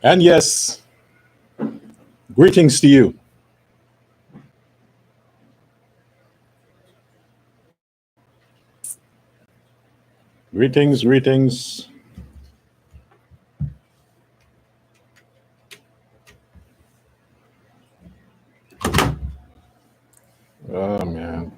And yes, greetings to you. Greetings, greetings. Oh, man.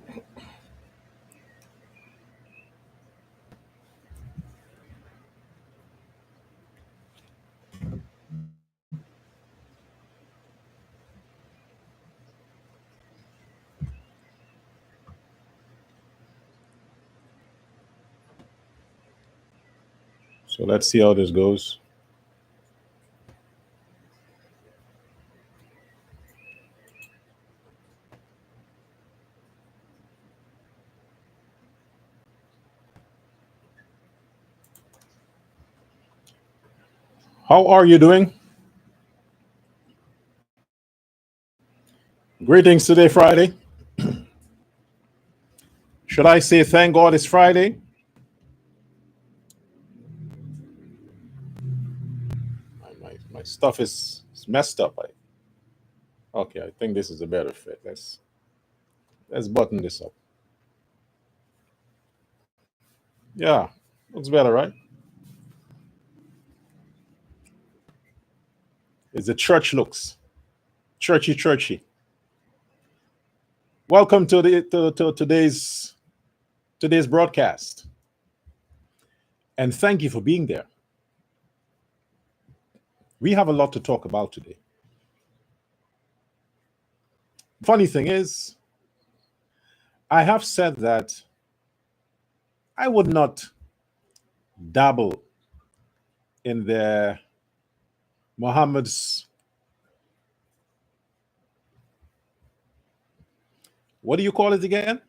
So let's see how this goes. How are you doing? Greetings today, Friday. Should I say thank God it's Friday? My stuff is messed up. Okay, I think this is a better fit. Let's button this up. Yeah, looks better, right? It's the church looks. Churchy, churchy. Welcome to today's broadcast. And thank you for being there. We have a lot to talk about today. Funny thing is, I have said that I would not dabble in the Muhammad's, what do you call it again?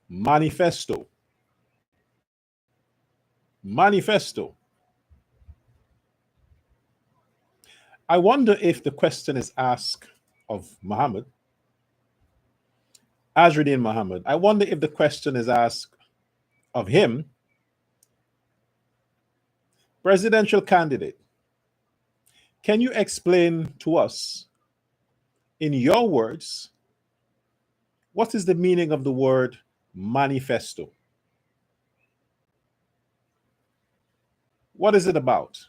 Manifesto. Manifesto. I wonder if the question is asked of Muhammad, Azruddin Muhammad. I wonder if the question is asked of him, presidential candidate. Can you explain to us, in your words, what is the meaning of the word manifesto? What is it about?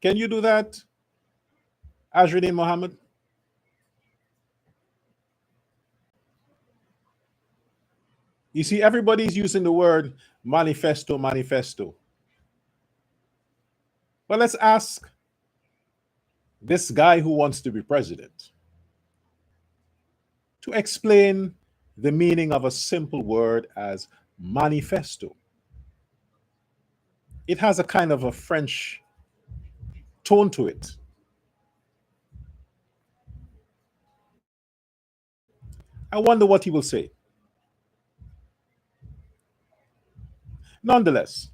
Can you do that, Azruddin Muhammad? You see, everybody's using the word manifesto, manifesto. But let's ask this guy who wants to be president to explain the meaning of a simple word as manifesto. It has a kind of a French tone to it. I wonder what he will say. Nonetheless,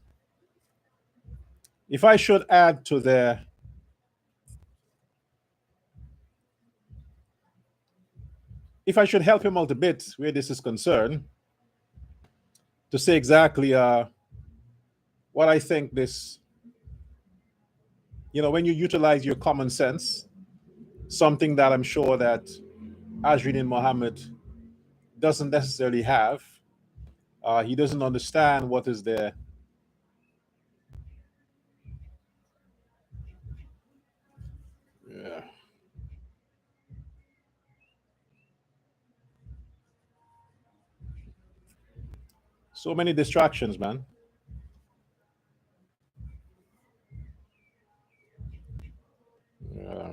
if I should add to the, if I should help him out a bit where this is concerned, to say exactly what I think this, when you utilize your common sense, something that I'm sure that Azrin Mohammed doesn't necessarily have. He doesn't understand what is the, yeah, so many distractions, man. Yeah.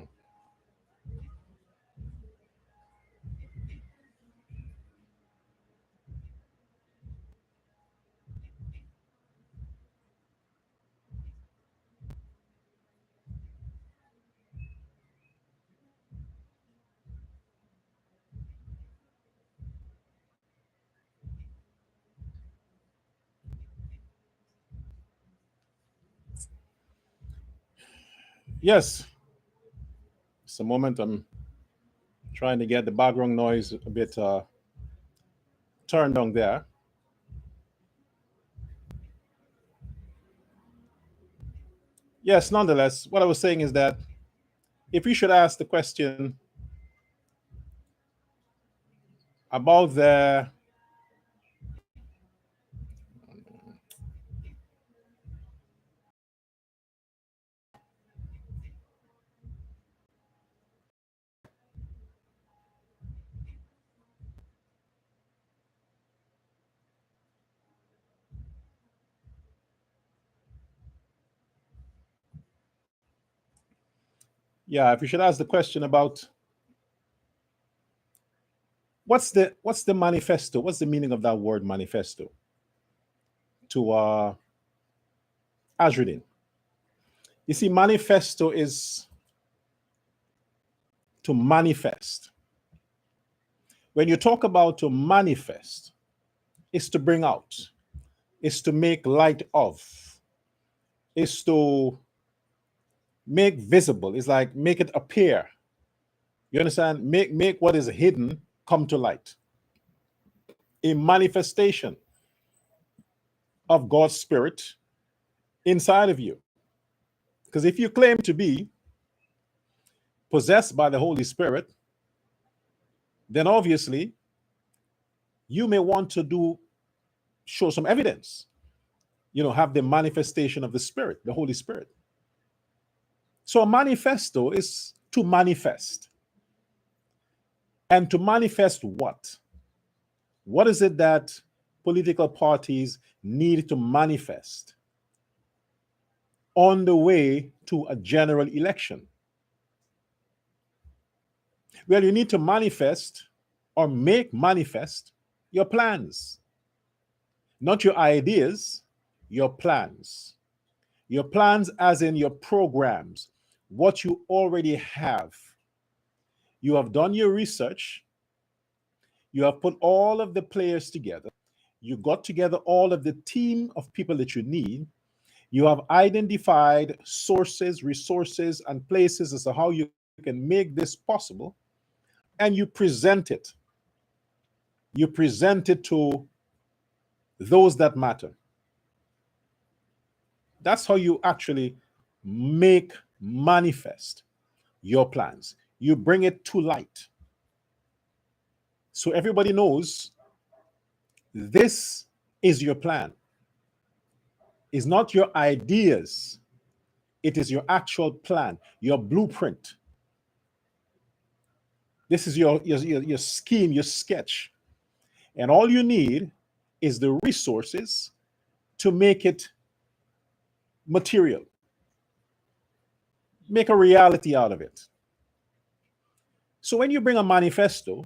Yes, it's a moment I'm trying to get the background noise a bit turned down there. Yes, nonetheless, what I was saying is that if we should ask the question about the yeah, if we should ask the question about what's the manifesto, what's the meaning of that word manifesto to Azradin? You see, manifesto is to manifest. When you talk about to manifest, it's to bring out, it's to make light of, it's to make visible. It's like make it appear. You understand? Make what is hidden come to light. A manifestation of God's spirit inside of you. Because if you claim to be possessed by the Holy Spirit, then obviously you may want to show some evidence, have the manifestation of the Spirit, the Holy Spirit. So a manifesto is to manifest. And to manifest what? What is it that political parties need to manifest on the way to a general election? Well, you need to manifest or make manifest your plans, not your ideas, your plans. Your plans, as in your programs, what you already have. You have done your research, you have put all of the players together, you got together all of the team of people that you need, you have identified sources, resources, and places as to how you can make this possible, and you present it. You present it to those that matter. That's how you actually make manifest your plans. You bring it to light. So everybody knows this is your plan. It's not your ideas, it is your actual plan, your blueprint. This is your scheme, your sketch. And all you need is the resources to make it material, make a reality out of it. So when you bring a manifesto,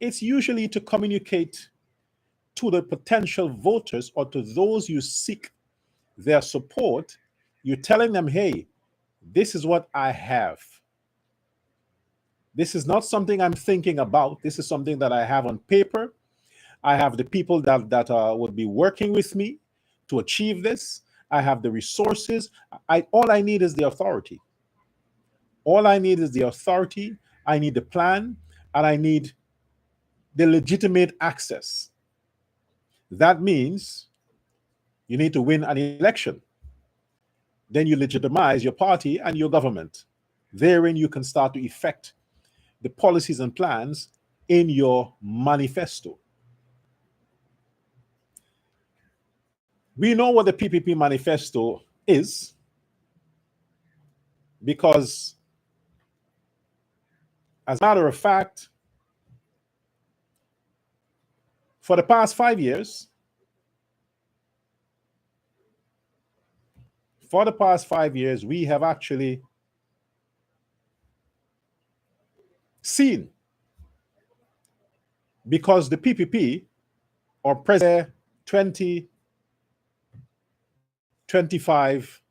it's usually to communicate to the potential voters or to those you seek their support. You're telling them, hey, this is what I have. This is not something I'm thinking about. This is something that I have on paper. I have the people that would be working with me to achieve this. I have the resources. All I need is the authority. All I need is the authority. I need the plan, and I need the legitimate access. That means you need to win an election. Then you legitimize your party and your government. Therein, you can start to effect the policies and plans in your manifesto. We know what the PPP manifesto is because, as a matter of fact, for the past 5 years, we have actually seen, because the PPP or President 2025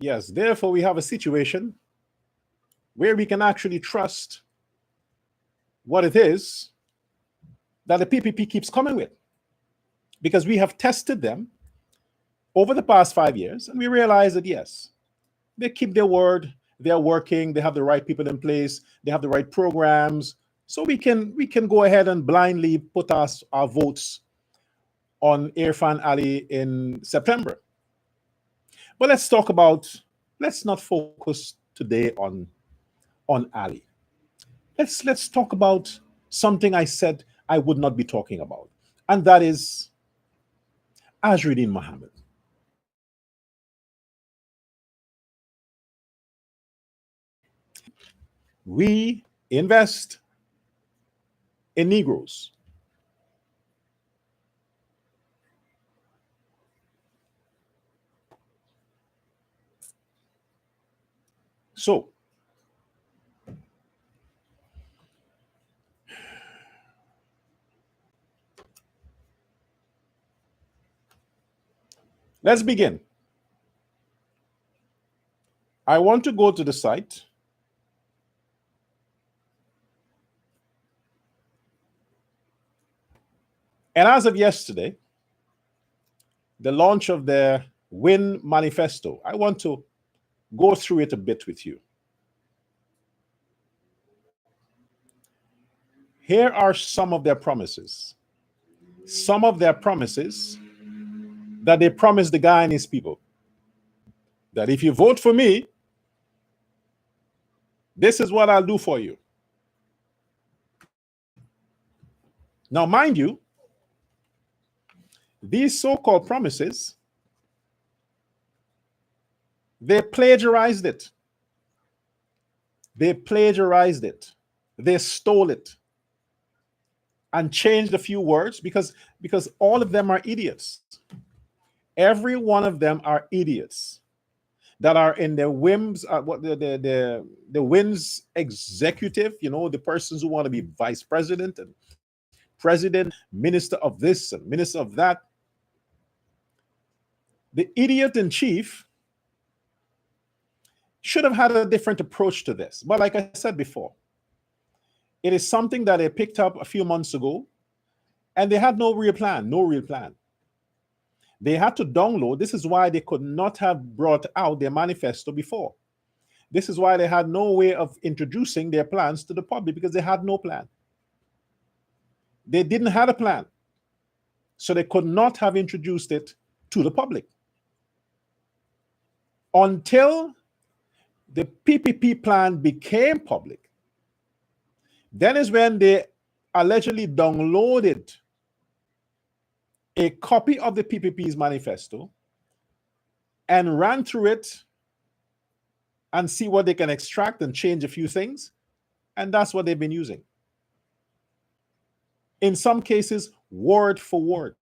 yes, therefore we have a situation where we can actually trust what it is that the PPP keeps coming with. Because we have tested them over the past 5 years, and we realize that yes, they keep their word, they're working, they have the right people in place, they have the right programs. So we can go ahead and blindly put our votes on Irfan Ali in September. But let's not focus today on Ali. Let's talk about something I said I would not be talking about, and that is Azruddin Mohammed. We invest in Negroes. So let's begin. I want to go to the site. And as of yesterday, the launch of the Win Manifesto, I want to go through it a bit with you. Here are some of their promises. Some of their promises that they promised the Guyanese people. That if you vote for me, this is what I'll do for you. Now, mind you, these so-called promises, they plagiarized it. They plagiarized it. They stole it and changed a few words because all of them are idiots. Every one of them are idiots that are in the whims, what the whims executive, the persons who want to be vice president and president, minister of this and minister of that. The idiot in chief should have had a different approach to this. But like I said before, it is something that they picked up a few months ago, and they had no real plan, They had to download. This is why they could not have brought out their manifesto before. This is why they had no way of introducing their plans to the public, because they had no plan. They didn't have a plan. So they could not have introduced it to the public. Until the PPP plan became public, then is when they allegedly downloaded a copy of the PPP's manifesto and ran through it and see what they can extract and change a few things. And that's what they've been using. In some cases, word for word.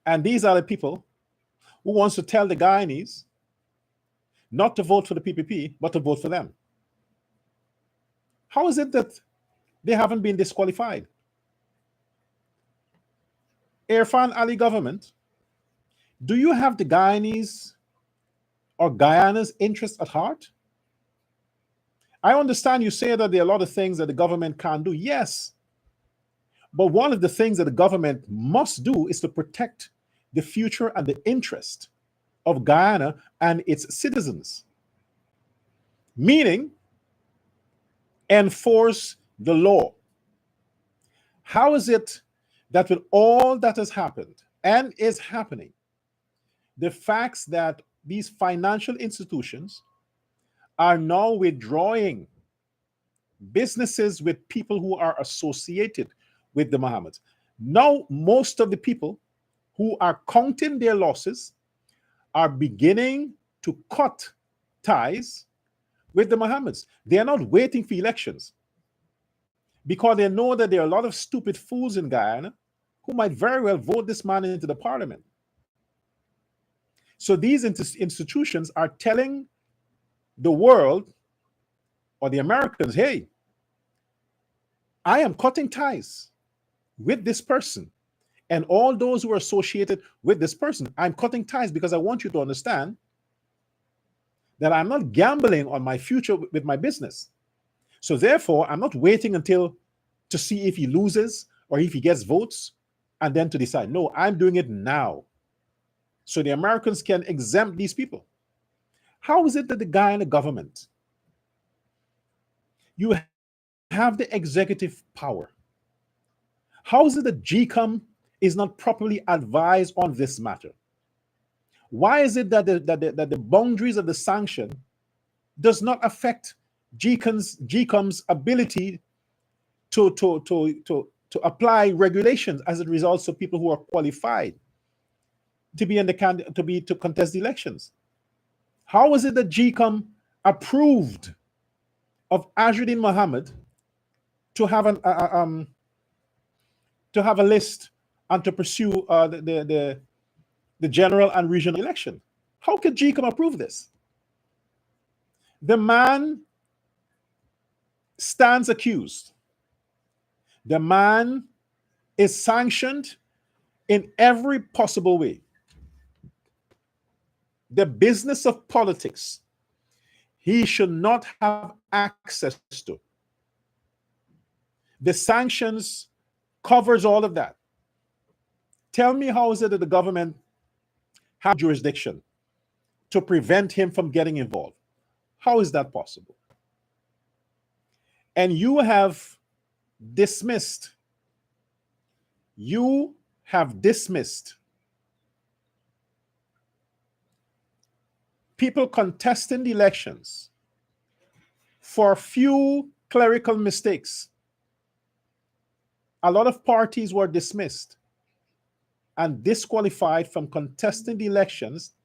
And these are the people who wants to tell the Guyanese not to vote for the PPP, but to vote for them. How is it that they haven't been disqualified? Irfan Ali government, do you have the Guyanese or Guyana's interest at heart? I understand you say that there are a lot of things that the government can't do. Yes. But one of the things that the government must do is to protect the future and the interest of Guyana and its citizens. Meaning, enforce the law. How is it that with all that has happened and is happening, the facts that these financial institutions are now withdrawing businesses with people who are associated with the Mohammeds? Now, most of the people who are counting their losses are beginning to cut ties with the Mohammeds. They are not waiting for elections because they know that there are a lot of stupid fools in Guyana who might very well vote this man into the parliament. So these institutions are telling the world or the Americans, hey, I am cutting ties with this person and all those who are associated with this person. I'm cutting ties because I want you to understand that I'm not gambling on my future with my business. So therefore, I'm not waiting until to see if he loses or if he gets votes and then to decide. No, I'm doing it now. So the Americans can exempt these people. How is it that the guy in the government, you have the executive power? How is it that GCOM is not properly advised on this matter? Why is it that the boundaries of the sanction does not affect GCOM's ability to apply regulations as it results to people who are qualified to be in the to contest the elections? How is it that GCOM approved of Azruddin Mohammed to have a list and to pursue the general and regional election? How could GCOM approve this? The man stands accused. The man is sanctioned in every possible way. The business of politics, he should not have access to. The sanctions covers all of that. Tell me, how is it that the government has jurisdiction to prevent him from getting involved? How is that possible? And you have dismissed people contesting the elections for a few clerical mistakes. A lot of parties were dismissed and disqualified from contesting the elections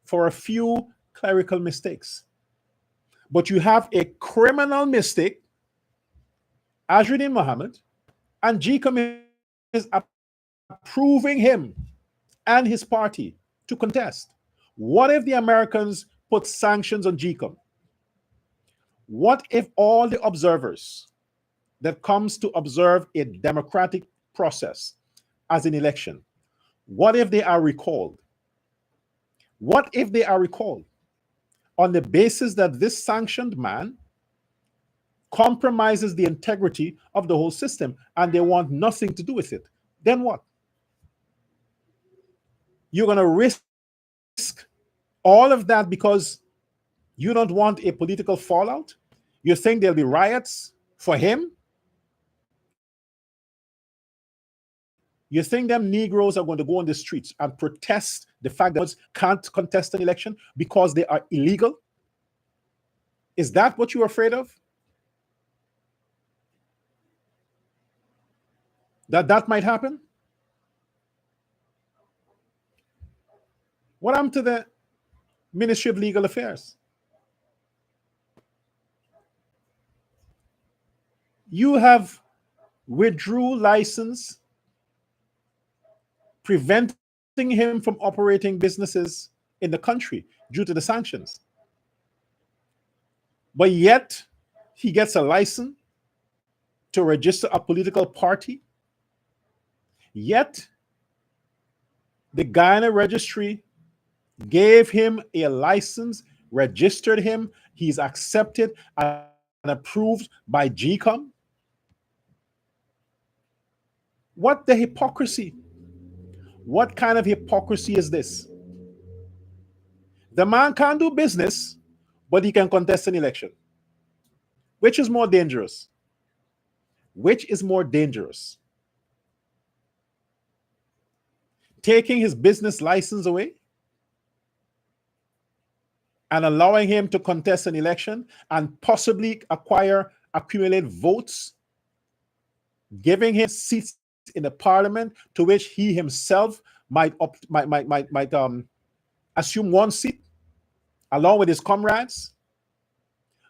for a few clerical mistakes. But you have a criminal mistake, Azruddin Mohammed, and GCOM is approving him and his party to contest. What if the Americans put sanctions on GCOM? What if all the observers that comes to observe a democratic process as an election, what if they are recalled? What if they are recalled on the basis that this sanctioned man compromises the integrity of the whole system and they want nothing to do with it? Then what? You're going to risk all of that because you don't want a political fallout? You think there'll be riots for him? You think them Negroes are going to go on the streets and protest the fact that can't contest an election because they are illegal? Is that what you're afraid of? That might happen? What happened to the Ministry of Legal Affairs? You have withdrew license, preventing him from operating businesses in the country due to the sanctions. But yet, he gets a license to register a political party. Yet, the Guyana registry gave him a license, registered him, he's accepted and approved by GCOM. What the hypocrisy? What kind of hypocrisy is this? The man can't do business, but he can contest an election. Which is more dangerous? Which is more dangerous? Taking his business license away and allowing him to contest an election and possibly accumulate votes, giving him seats in the parliament to which he himself might assume one seat along with his comrades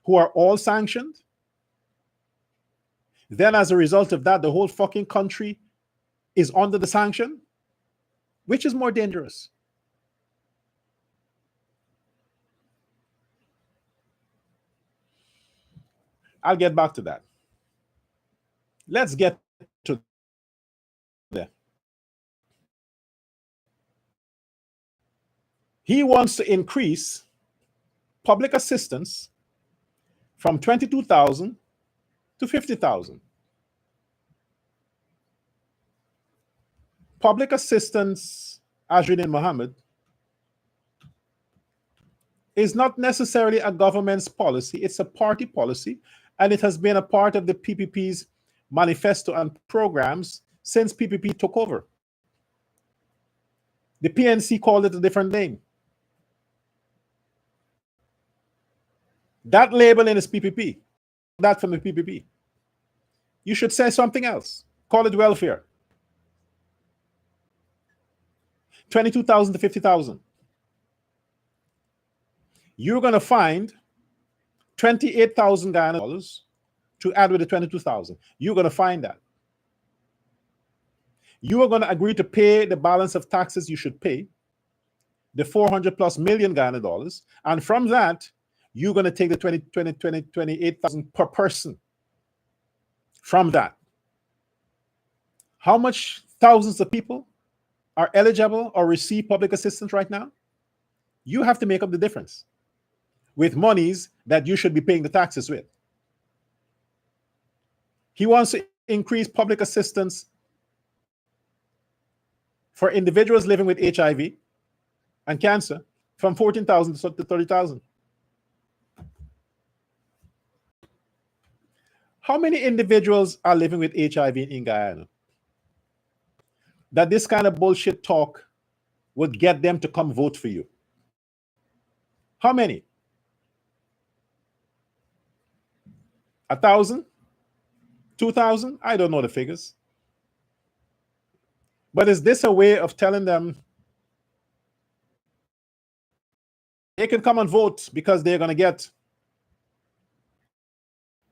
who are all sanctioned. Then as a result of that, the whole fucking country is under the sanction. Which is more dangerous? I'll get back to that. Let's get to that. He wants to increase public assistance from 22,000 to 50,000. Public assistance, Ajrin Mohammed, is not necessarily a government's policy. It's a party policy, and it has been a part of the PPP's manifesto and programs since PPP took over. The PNC called it a different name. That labeling is PPP. That from the PPP. You should say something else. Call it welfare. 22,000 to 50,000. You're going to find 28,000 Guyana dollars to add with the 22,000. You're going to find that. You are going to agree to pay the balance of taxes you should pay, the 400 plus million Guyana dollars, and from that, you're going to take the 28,000 per person. From that, how much thousands of people are eligible or receive public assistance right now? You have to make up the difference with monies that you should be paying the taxes with. He wants to increase public assistance for individuals living with HIV and cancer from 14,000 to 30,000. How many individuals are living with HIV in Guyana that this kind of bullshit talk would get them to come vote for you? How many? 1,000? 2,000? I don't know the figures. But is this a way of telling them they can come and vote because they're going to get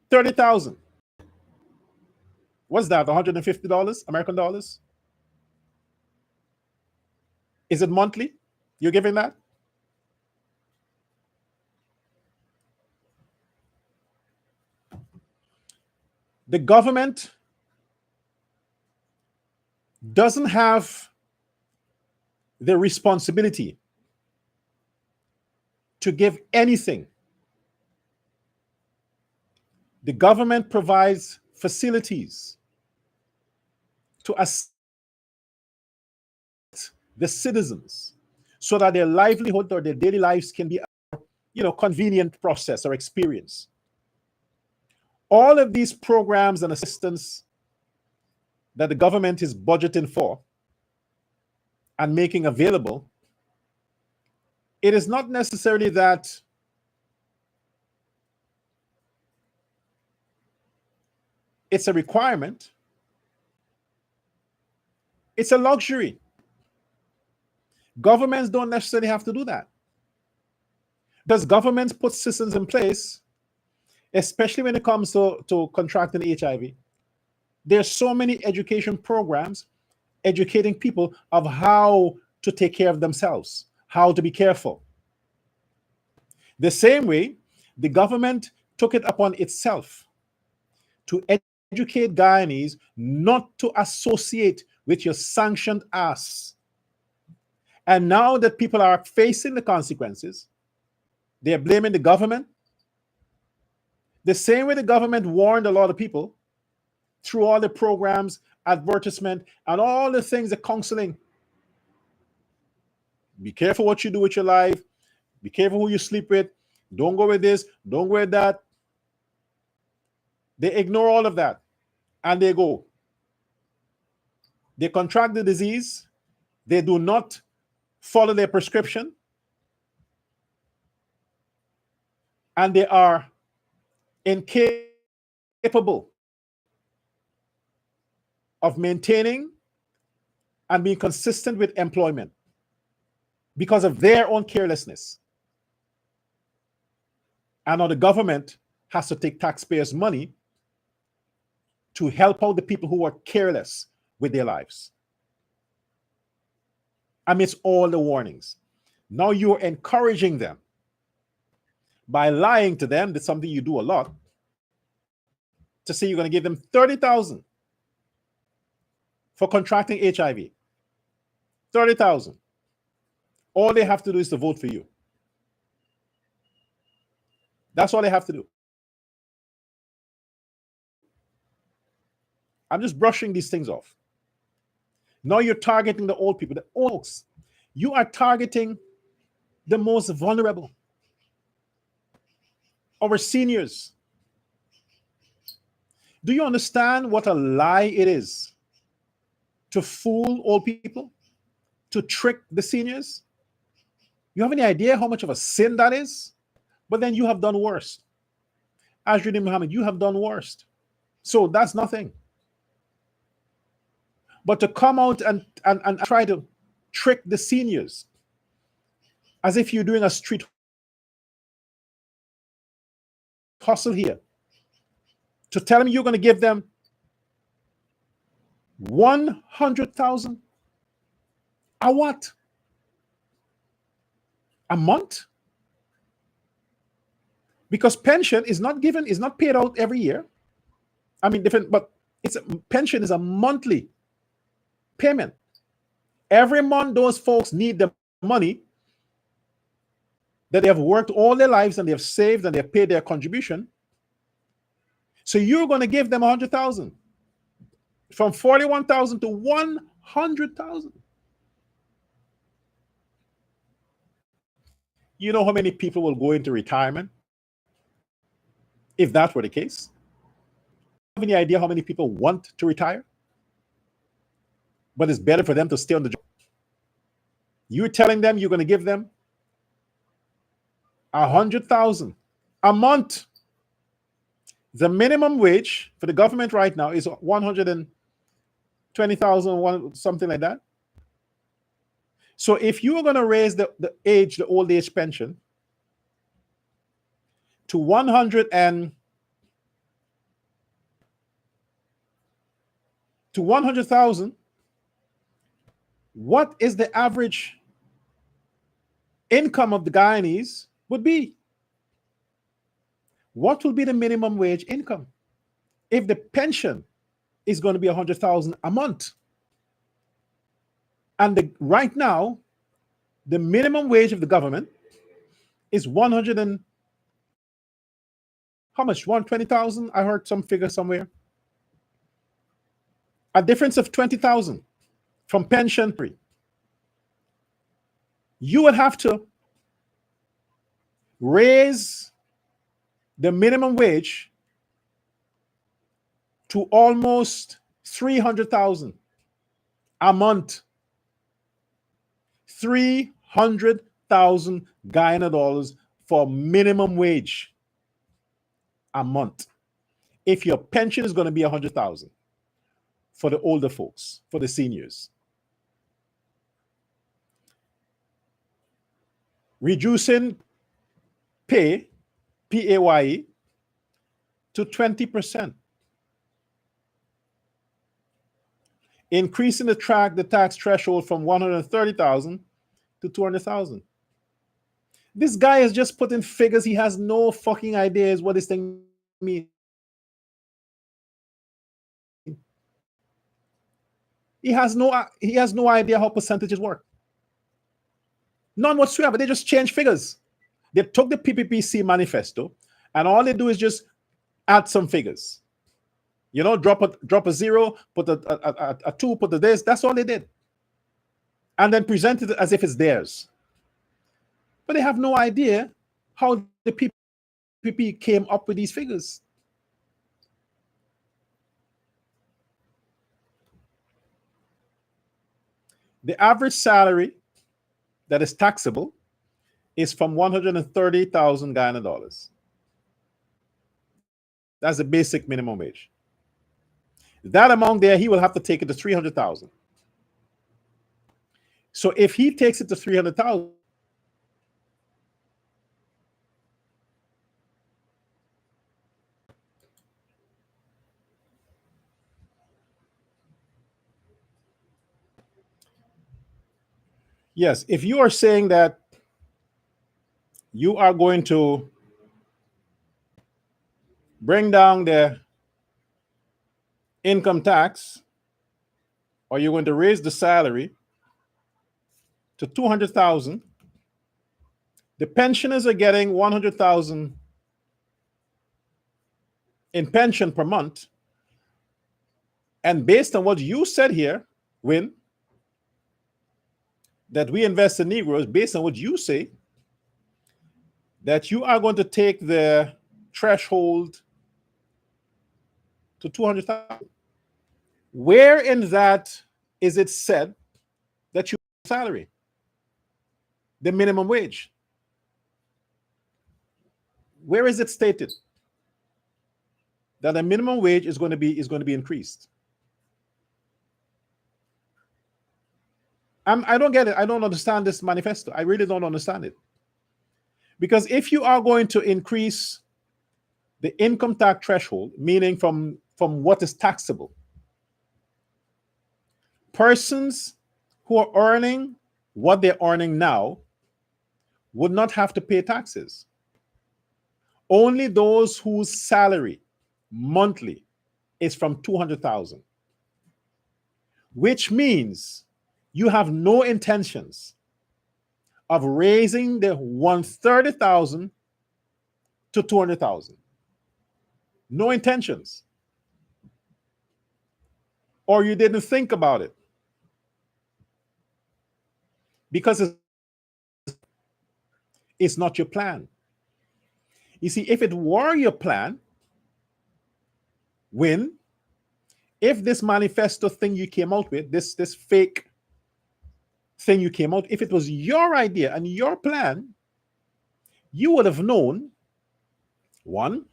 30,000? What's that, $150 American dollars? Is it monthly? You're giving that? The government doesn't have the responsibility to give anything. The government provides facilities to assist the citizens so that their livelihood or their daily lives can be a convenient process or experience. All of these programs and assistance that the government is budgeting for and making available, it is not necessarily that it's a requirement. It's a luxury. Governments don't necessarily have to do that. Does governments put systems in place, especially when it comes to contracting HIV? There's so many education programs educating people of how to take care of themselves, how to be careful. The same way, the government took it upon itself to educate Guyanese not to associate with your sanctioned ass. And now that people are facing the consequences, they're blaming the government. The same way the government warned a lot of people through all the programs, advertisement, and all the things, the counseling. Be careful what you do with your life. Be careful who you sleep with. Don't go with this. Don't go with that. They ignore all of that and they go. They contract the disease. They do not follow their prescription. And they are incapable of maintaining and being consistent with employment because of their own carelessness. And now the government has to take taxpayers' money to help out the people who are careless with their lives. Amidst all the warnings. Now you're encouraging them by lying to them. That's something you do a lot. To say you're going to give them 30,000 for contracting HIV. 30,000. All they have to do is to vote for you. That's all they have to do. I'm just brushing these things off. Now you're targeting the old people, the old folks. You are targeting the most vulnerable, our seniors. Do you understand what a lie it is to fool old people, to trick the seniors? You have any idea how much of a sin that is? But then you have done worse. Ashrin Muhammad, you have done worse. So that's nothing. But to come out and try to trick the seniors as if you're doing a street hustle here, to tell them you're going to give them 100,000 a what? A month? Because pension is not given, is not paid out every year. I mean, different, but pension is a monthly payment. Every month, those folks need the money that they have worked all their lives and they have saved and they have paid their contribution. So you're going to give them 100,000, from 41,000 to 100,000. You know how many people will go into retirement if that were the case? Have any idea how many people want to retire? But it's better for them to stay on the job. You're telling them you're going to give them 100,000 a month. The minimum wage for the government right now is 120,000, something like that. So if you are going to raise the old age pension to 100,000, what is the average income of the Guyanese would be? What will be the minimum wage income if the pension is going to be 100,000 a month? And right now, the minimum wage of the government is 100 and how much? 120,000? I heard some figure somewhere. A difference of 20,000 from pension free. You would have to raise the minimum wage to almost 300,000 a month. 300,000 Guyana dollars for minimum wage a month. If your pension is going to be 100,000 for the older folks, for the seniors. Reducing pay, PAYE, to 20%. Increasing the tax threshold from 130,000 to 200,000. This guy is just putting figures. He has no fucking ideas what this thing means. He has no idea how percentages work. None whatsoever. They just change figures. They took the PPPC manifesto, and all they do is just add some figures. You know, drop a zero, put a two, put a this. That's all they did. And then presented it as if it's theirs. But they have no idea how the PPP came up with these figures. The average salary that is taxable is from 130,000 Guyana dollars. That's the basic minimum wage. That amount there, he will have to take it to 300,000. So if he takes it to 300,000, yes, if you are saying that you are going to bring down the income tax, or you're going to raise the salary to 200,000, the pensioners are getting 100,000 in pension per month, And based on what you said here, Win, that we invest in Negroes, based on what you say, that you are going to take the threshold to 200,000. Where in that is it said that you salary, the minimum wage? Where is it stated that the minimum wage is going to be increased? I don't get it. I don't understand this manifesto. I really don't understand it. Because if you are going to increase the income tax threshold, meaning from what is taxable, persons who are earning what they're earning now would not have to pay taxes. Only those whose salary monthly is from 200,000, which means you have no intentions of raising the 130,000 to 200,000. No intentions. Or you didn't think about it. Because it's not your plan. You see, if it were your plan, if this manifesto thing you came out with, this fake thing you came out, if it was your idea and your plan, you would have known, one,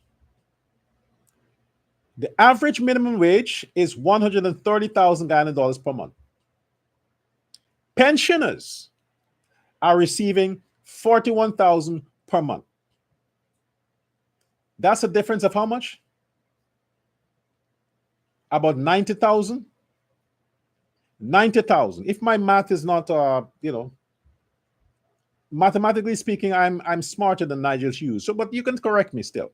the average minimum wage is 130,000 Guyana dollars per month. Pensioners are receiving 41,000 per month. That's a difference of how much? About 90,000. 90,000. If my math is not, mathematically speaking, I'm smarter than Nigel Hughes. So, but you can correct me still.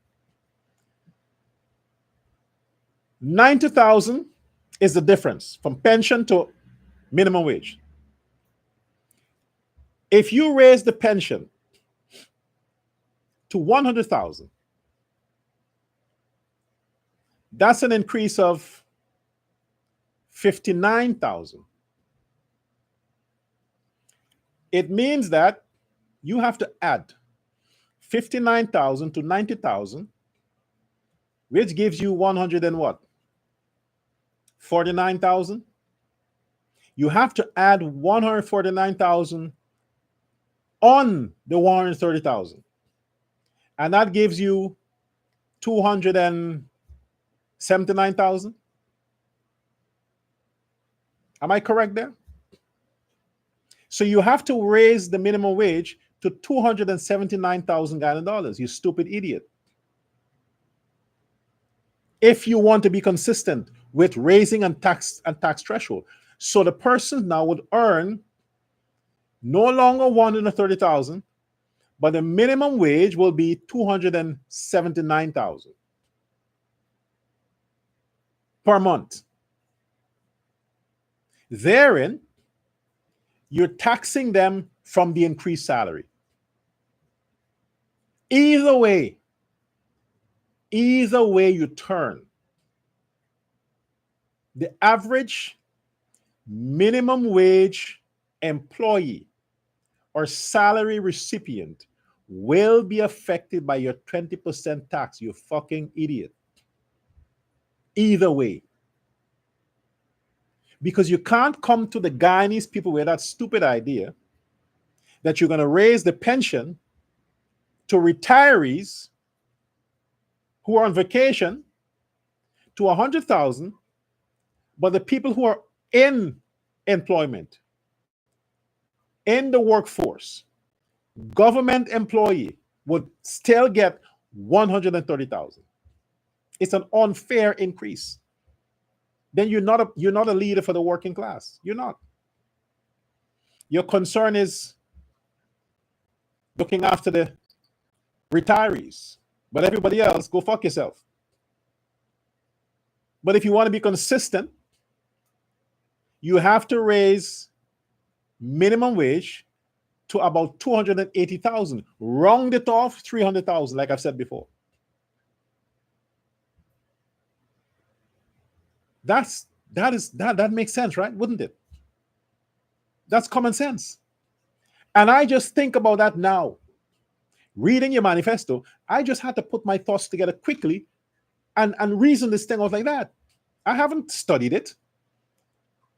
90,000 is the difference from pension to minimum wage. If you raise the pension to 100,000, that's an increase of 59,000. It means that you have to add 59,000 to 90,000, which gives you 100 and what? 49,000. You have to add 149,000 on the 130,000. And that gives you 279,000. Am I correct there? So you have to raise the minimum wage to 279,000 Guyana dollars, you stupid idiot. If you want to be consistent with raising and tax threshold. So the person now would earn no longer 130,000, but the minimum wage will be 279,000 per month. Therein, you're taxing them from the increased salary. Either way you turn, the average minimum wage employee or salary recipient will be affected by your 20% tax, you fucking idiot. Either way. Because you can't come to the Guyanese people with that stupid idea that you're going to raise the pension to retirees who are on vacation to 100,000, but the people who are in employment, in the workforce, government employee would still get 130,000. It's an unfair increase. Then you're not a leader for the working class. You're not. Your concern is looking after the retirees, but everybody else, go fuck yourself. But if you want to be consistent, you have to raise minimum wage to about 280,000. Round it off 300,000, like I've said before. That's That makes sense, right? Wouldn't it? That's common sense. And I just think about that now. Reading your manifesto, I just had to put my thoughts together quickly and reason this thing out like that. I haven't studied it.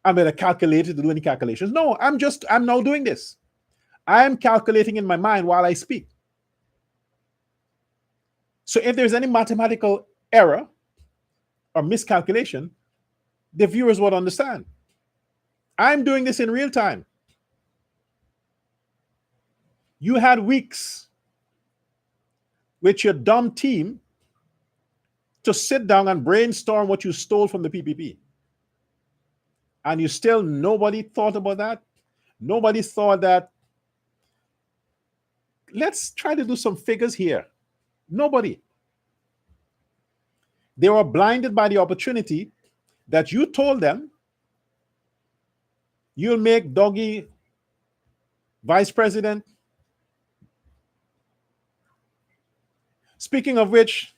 I'm going to calculate it to do any calculations. No, I'm now doing this. I'm calculating in my mind while I speak. So if there's any mathematical error or miscalculation, the viewers would understand. I'm doing this in real time. You had weeks with your dumb team to sit down and brainstorm what you stole from the PPP. And nobody thought about that. Nobody thought that, let's try to do some figures here. Nobody. They were blinded by the opportunity that you told them you'll make Doggy vice president. Speaking of which,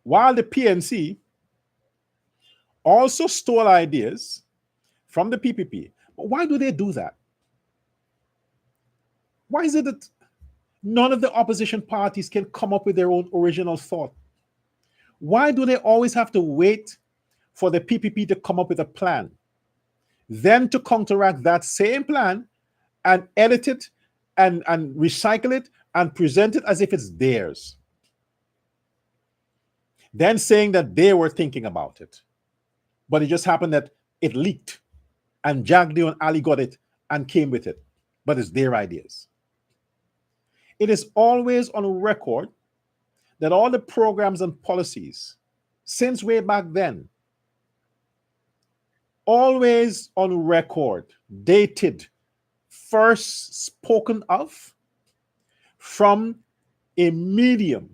while the PNC also stole ideas from the PPP, but why do they do that? Why is it that none of the opposition parties can come up with their own original thought? Why do they always have to wait for the PPP to come up with a plan, then to counteract that same plan and edit it and recycle it and present it as if it's theirs, then saying that they were thinking about it, but it just happened that it leaked and Jagdi and Ali got it and came with it, but it's their ideas. It is always on record that all the programs and policies since way back then, always on record, dated, first spoken of from a medium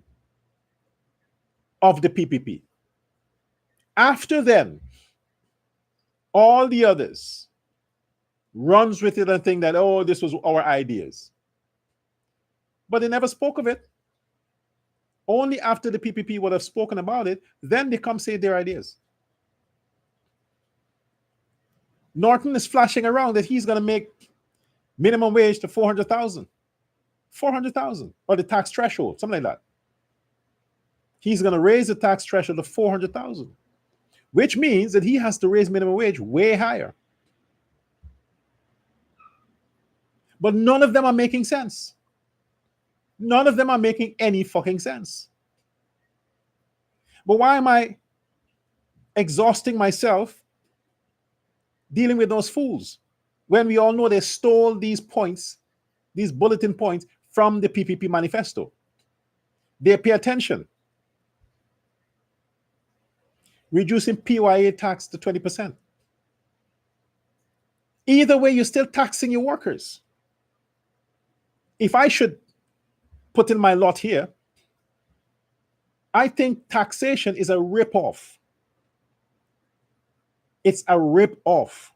of the PPP. After then, all the others runs with it and think that, oh, this was our ideas. But they never spoke of it. Only after the PPP would have spoken about it, then they come say their ideas. Norton is flashing around that he's going to make minimum wage to 400,000. 400,000, or the tax threshold, something like that. He's going to raise the tax threshold to 400,000, which means that he has to raise minimum wage way higher. But none of them are making sense. None of them are making any fucking sense. But why am I exhausting myself dealing with those fools when we all know they stole these points, these bulletin points from the PPP manifesto? They pay attention. Reducing PYA tax to 20%. Either way, you're still taxing your workers. If I should put in my lot here, I think taxation is a rip-off. It's a rip-off.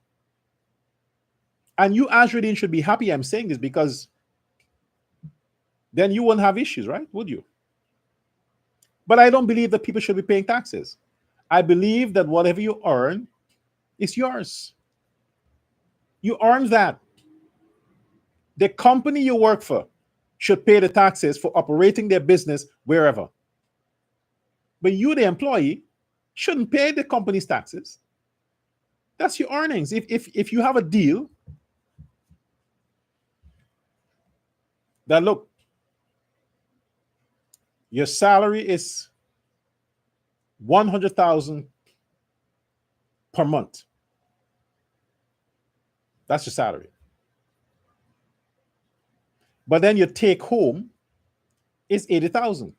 And you, Azradine, should be happy I'm saying this, because then you wouldn't have issues, right? Would you? But I don't believe that people should be paying taxes. I believe that whatever you earn is yours. You earn that. The company you work for should pay the taxes for operating their business wherever. But you, the employee, shouldn't pay the company's taxes. That's your earnings. If you have a deal that, look, your salary is 100,000 per month. That's your salary. But then your take home is 80,000.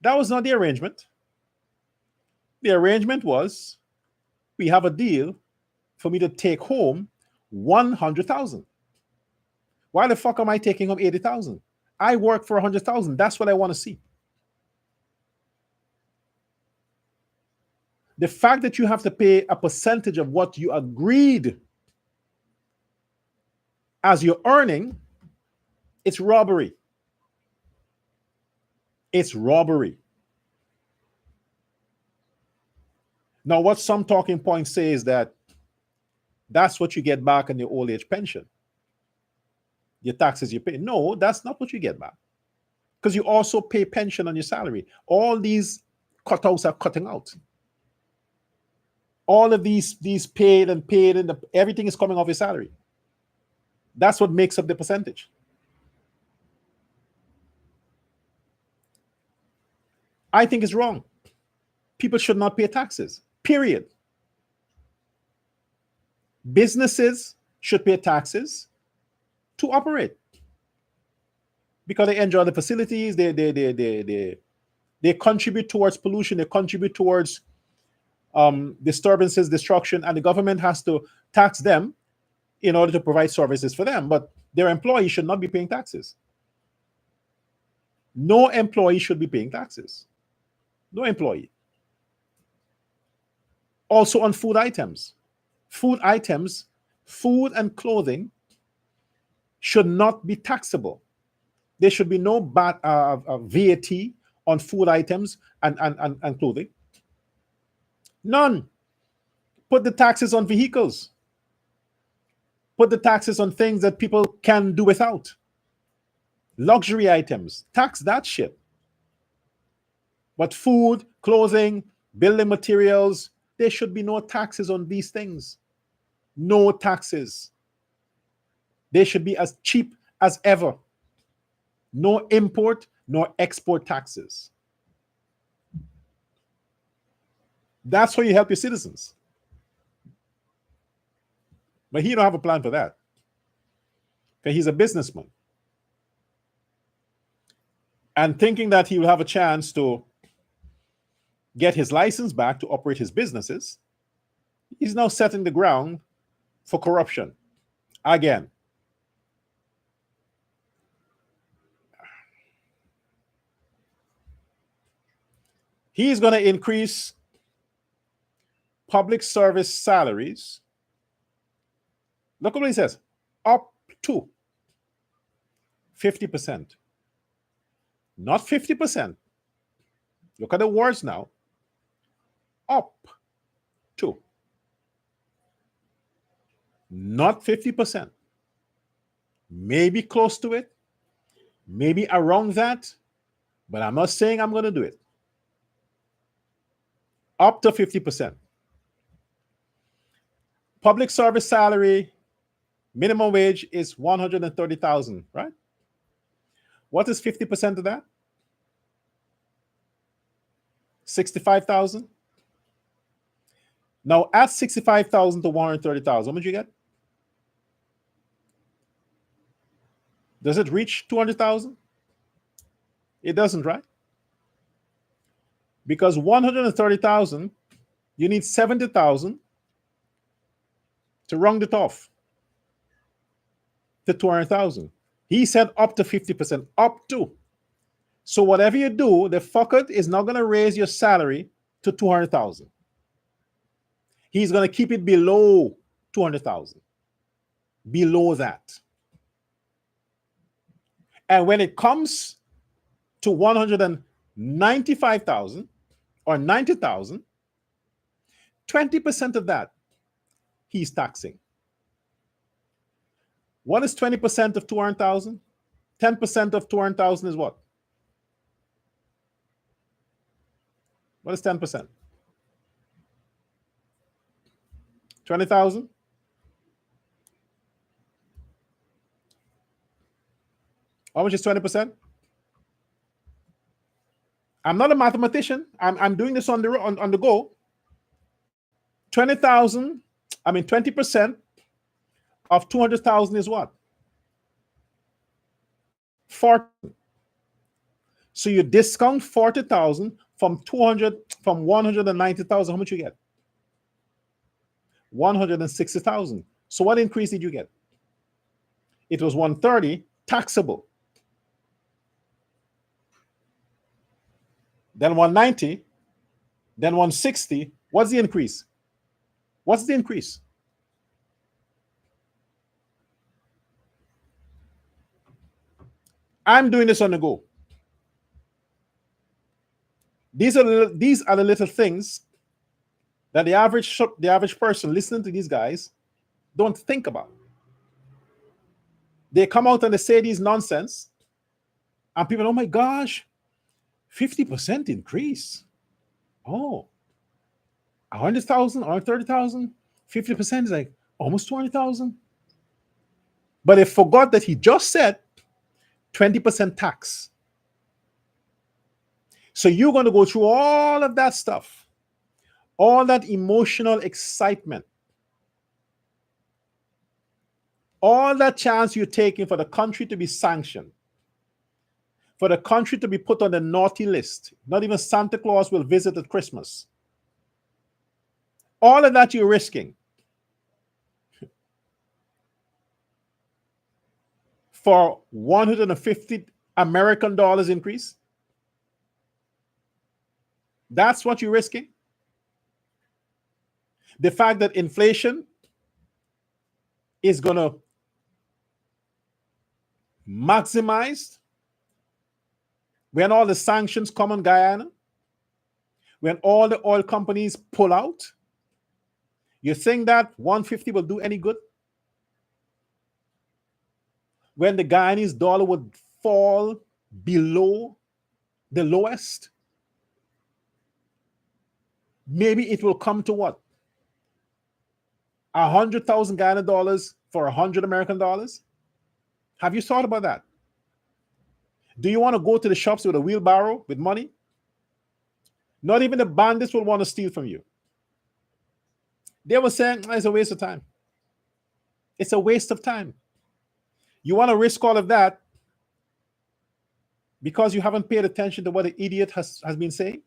That was not the arrangement. The arrangement was, we have a deal for me to take home 100,000. Why the fuck am I taking home 80,000? I work for 100,000. That's what I want to see. The fact that you have to pay a percentage of what you agreed as your earning, it's robbery. It's robbery. Now, what some talking points say is that that's what you get back on your old age pension, your taxes you pay. No, that's not what you get back, because you also pay pension on your salary. All these cutouts are cutting out. All of these paid and paid, and everything is coming off your salary. That's what makes up the percentage. I think it's wrong. People should not pay taxes, period. Businesses should pay taxes to operate because they enjoy the facilities, they contribute towards pollution, they contribute towards disturbances, destruction, and the government has to tax them in order to provide services for them. But their employees should not be paying taxes. No employee should be paying taxes. No employee. Also on food items. Food items, food and clothing should not be taxable. There should be no VAT on food items and clothing. None. Put the taxes on vehicles. Put the taxes on things that people can do without. Luxury items. Tax that shit. But food, clothing, building materials, there should be no taxes on these things. No taxes. They should be as cheap as ever. No import, nor export taxes. That's how you help your citizens. But he don't have a plan for that. Because he's a businessman. And thinking that he will have a chance to get his license back to operate his businesses, he's now setting the ground for corruption. Again. He's going to increase public service salaries. Look at what he says. Up to 50%. Not 50%. Look at the words now. Up to. Not 50%. Maybe close to it. Maybe around that. But I'm not saying I'm going to do it. Up to 50%. Public service salary, minimum wage is 130,000, right? What is 50% of that? 65,000. Now add 65,000 to 130,000. How much you get? Does it reach 200,000? It doesn't, right? Because 130,000, you need 70,000 to round it off to 200,000. He said up to 50%, up to. So whatever you do, the fucker is not going to raise your salary to 200,000. He's going to keep it below 200,000. Below that. And when it comes to 195,000 or 90,000, 20% of that he's taxing. What is 20% of 200,000? 10% of 200,000 is what? What is 10%? 20,000? How much is 20%? I'm not a mathematician. I'm doing this on the go. 20,000, 20% of 200,000 is what? 40. So you discount 40,000 from 190,000. How much you get? 160,000. So what increase did you get? It was 130 taxable. Then 190, then 160. What's the increase? What's the increase? I'm doing this on the go. These are the little things that the average person listening to these guys don't think about. They come out and they say these nonsense, and people, oh my gosh, 50% increase. Oh, 100,000 or 30,000, 50% is like almost 200,000. But they forgot that he just said 20% tax. So you're going to go through all of that stuff, all that emotional excitement, all that chance you're taking for the country to be sanctioned, for the country to be put on the naughty list. Not even Santa Claus will visit at Christmas. All of that you're risking for 150 American dollars increase. That's what you're risking. The fact that inflation is going to maximize when all the sanctions come on Guyana, when all the oil companies pull out. You think that 150 will do any good? When the Guyanese dollar would fall below the lowest, maybe it will come to what? 100,000 Guyana dollars for 100 American dollars? Have you thought about that? Do you want to go to the shops with a wheelbarrow with money? Not even the bandits will want to steal from you. They were saying it's a waste of time. It's a waste of time. You want to risk all of that because you haven't paid attention to what the idiot has been saying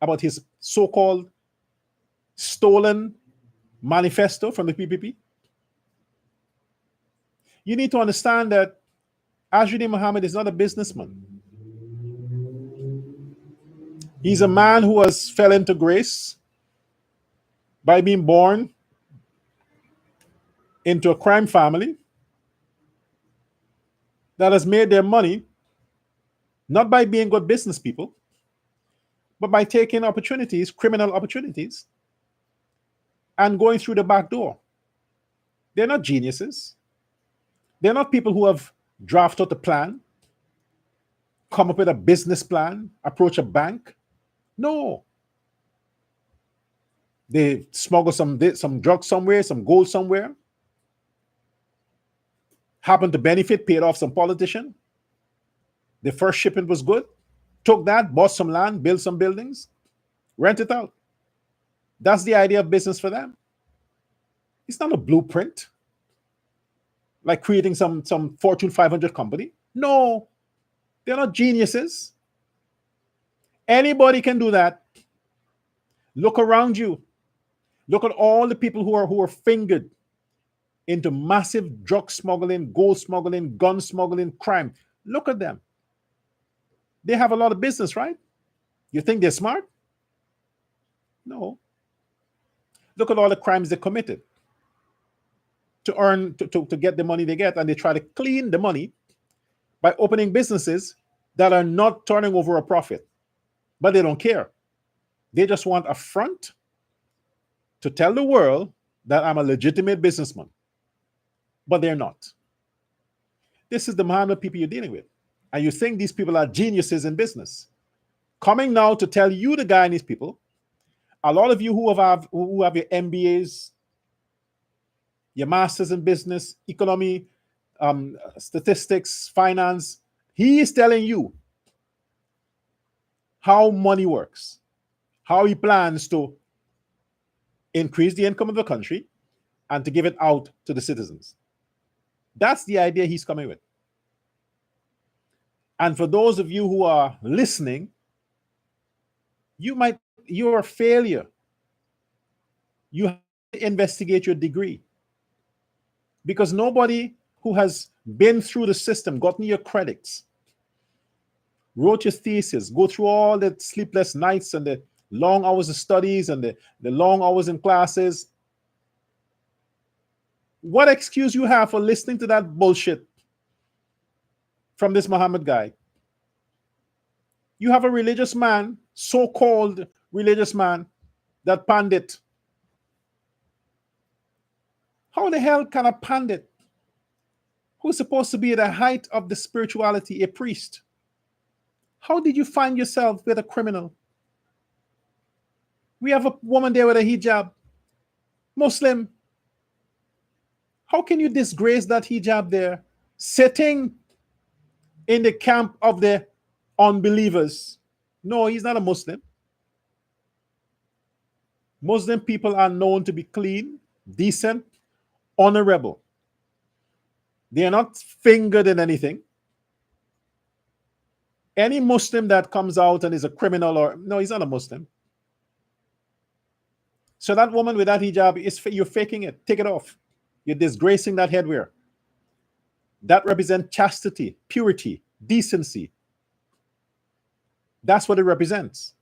about his so-called stolen manifesto from the PPP? You need to understand that Azzuddin Mohammed is not a businessman. He's a man who has fell into grace by being born into a crime family that has made their money not by being good business people, but by taking opportunities, criminal opportunities, and going through the back door. They're not geniuses. They're not people who have drafted a plan, come up with a business plan, approach a bank. No. They smuggle some drugs somewhere, some gold somewhere, happened to benefit, paid off some politician. The first shipment was good. Took that, bought some land, built some buildings, rent it out. That's the idea of business for them. It's not a blueprint, like creating some Fortune 500 company. No, they're not geniuses. Anybody can do that. Look around you. Look at all the people who are fingered into massive drug smuggling, gold smuggling, gun smuggling, crime. Look at them. They have a lot of business, right? You think they're smart? No. Look at all the crimes they committed to earn, to get the money they get, and they try to clean the money by opening businesses that are not turning over a profit. But they don't care. They just want a front to tell the world that I'm a legitimate businessman. But they're not. This is the Muhammad people you're dealing with. And you think these people are geniuses in business. Coming now to tell you, the Guyanese people, a lot of you who have your MBAs, your masters in business, economy, statistics, finance, he is telling you how money works, how he plans to increase the income of the country and to give it out to the citizens. That's the idea he's coming with. And for those of you who are listening, you're a failure. You have to investigate your degree. Because nobody who has been through the system, gotten your credits, wrote your thesis, go through all the sleepless nights and the long hours of studies and the long hours in classes. What excuse you have for listening to that bullshit from this Muhammad guy? You have a religious man, so-called religious man, that pandit. How the hell can a pandit, who's supposed to be at the height of the spirituality, a priest, how did you find yourself with a criminal? We have a woman there with a hijab, Muslim. How can you disgrace that hijab there, sitting in the camp of the unbelievers? No, he's not a Muslim. Muslim people are known to be clean, decent, honorable. They are not fingered in anything. Any Muslim that comes out and is a criminal, or no, he's not a Muslim. So that woman with that hijab, you're faking it. Take it off. You're disgracing that headwear. That represents chastity, purity, decency. That's what it represents.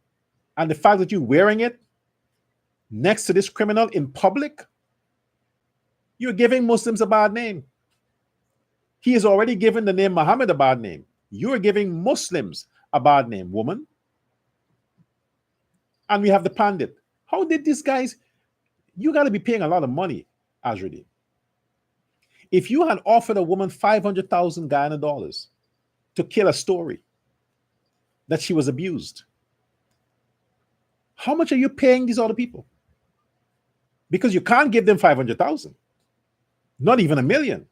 And the fact that you're wearing it next to this criminal in public, you're giving Muslims a bad name. He has already given the name Muhammad a bad name. You're giving Muslims a bad name, woman. And we have the pandit. How did these guys? You got to be paying a lot of money, Azruddin. If you had offered a woman 500,000 Guyana dollars to kill a story that she was abused, how much are you paying these other people? Because you can't give them 500,000, not even $1 million.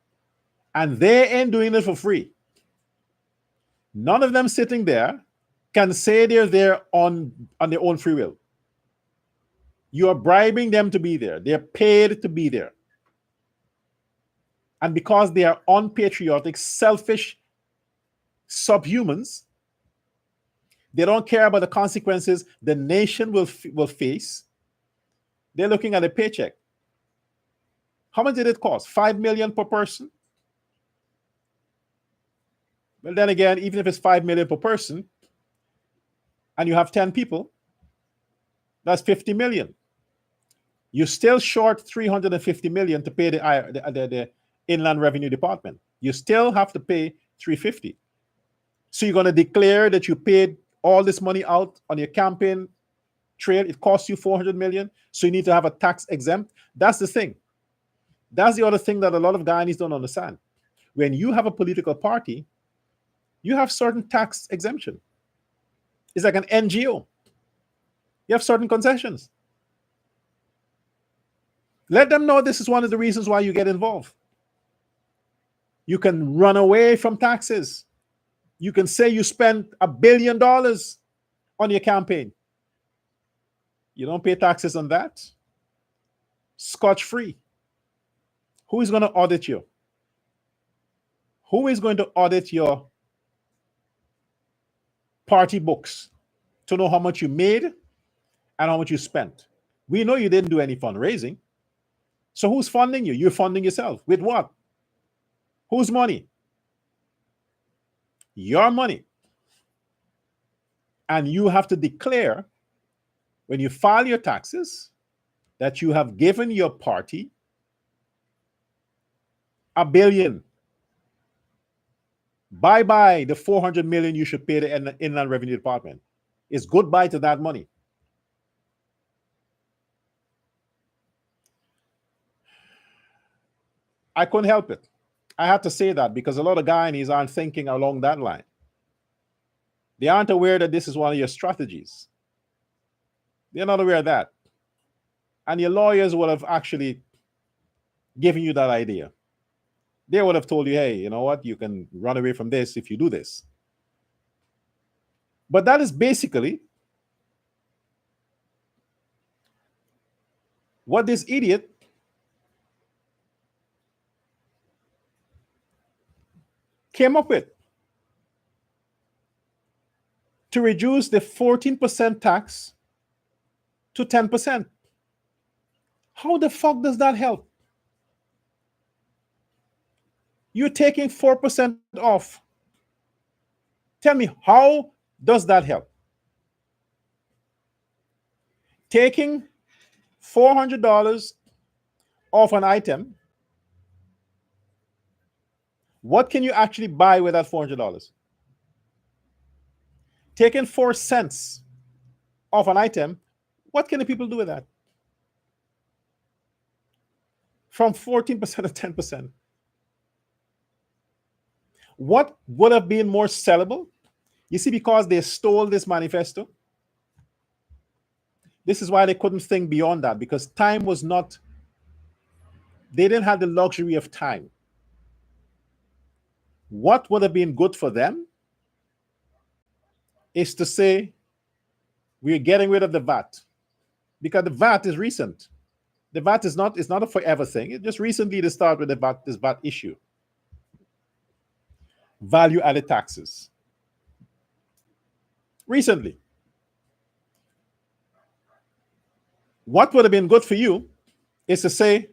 And they ain't doing it for free. None of them sitting there can say they're there on their own free will. You are bribing them to be there. They're paid to be there. And because they are unpatriotic, selfish subhumans, they don't care about the consequences the nation will face. They're looking at a paycheck. How much did it cost? 5 million per person? Well, then again, even if it's 5 million per person and you have 10 people, that's 50 million. You're still short 350 million to pay the Inland Revenue Department. You still have to pay 350. So you're going to declare that you paid all this money out on your campaign trail. It costs you 400 million. So you need to have a tax exempt. That's the thing. That's the other thing that a lot of Guyanese don't understand. When you have a political party, you have certain tax exemption. It's like an NGO. You have certain concessions. Let them know this is one of the reasons why you get involved. You can run away from taxes. You can say you spent $1 billion on your campaign. You don't pay taxes on that. Scotch-free. Who is going to audit you? Who is going to audit your party books to know how much you made and how much you spent? We know you didn't do any fundraising. So who's funding you? You're funding yourself. With what? Whose money? Your money. And you have to declare when you file your taxes that you have given your party $1 billion. Bye-bye the 400 million you should pay the Inland Revenue Department. It's goodbye to that money. I couldn't help it. I had to say that because a lot of Guyanese aren't thinking along that line. They aren't aware that this is one of your strategies. They're not aware of that. And your lawyers would have actually given you that idea. They would have told you, hey, you know what? You can run away from this if you do this. But that is basically what this idiot came up with to reduce the 14% tax to 10%. How the fuck does that help? You're taking 4% off. Tell me, how does that help? Taking $400 off an item, what can you actually buy with that $400? Taking 4 cents off an item, What can the people do with that? From 14% to 10%. What would have been more sellable? You see, because they stole this manifesto, this is why they couldn't think beyond that, because time was not, they didn't have the luxury of time. What would have been good for them is to say, we're getting rid of the VAT, because the VAT is recent. The VAT is not, it's not a forever thing. It just recently they started with the VAT, this VAT issue. Value added taxes. Recently. What would have been good for you is to say,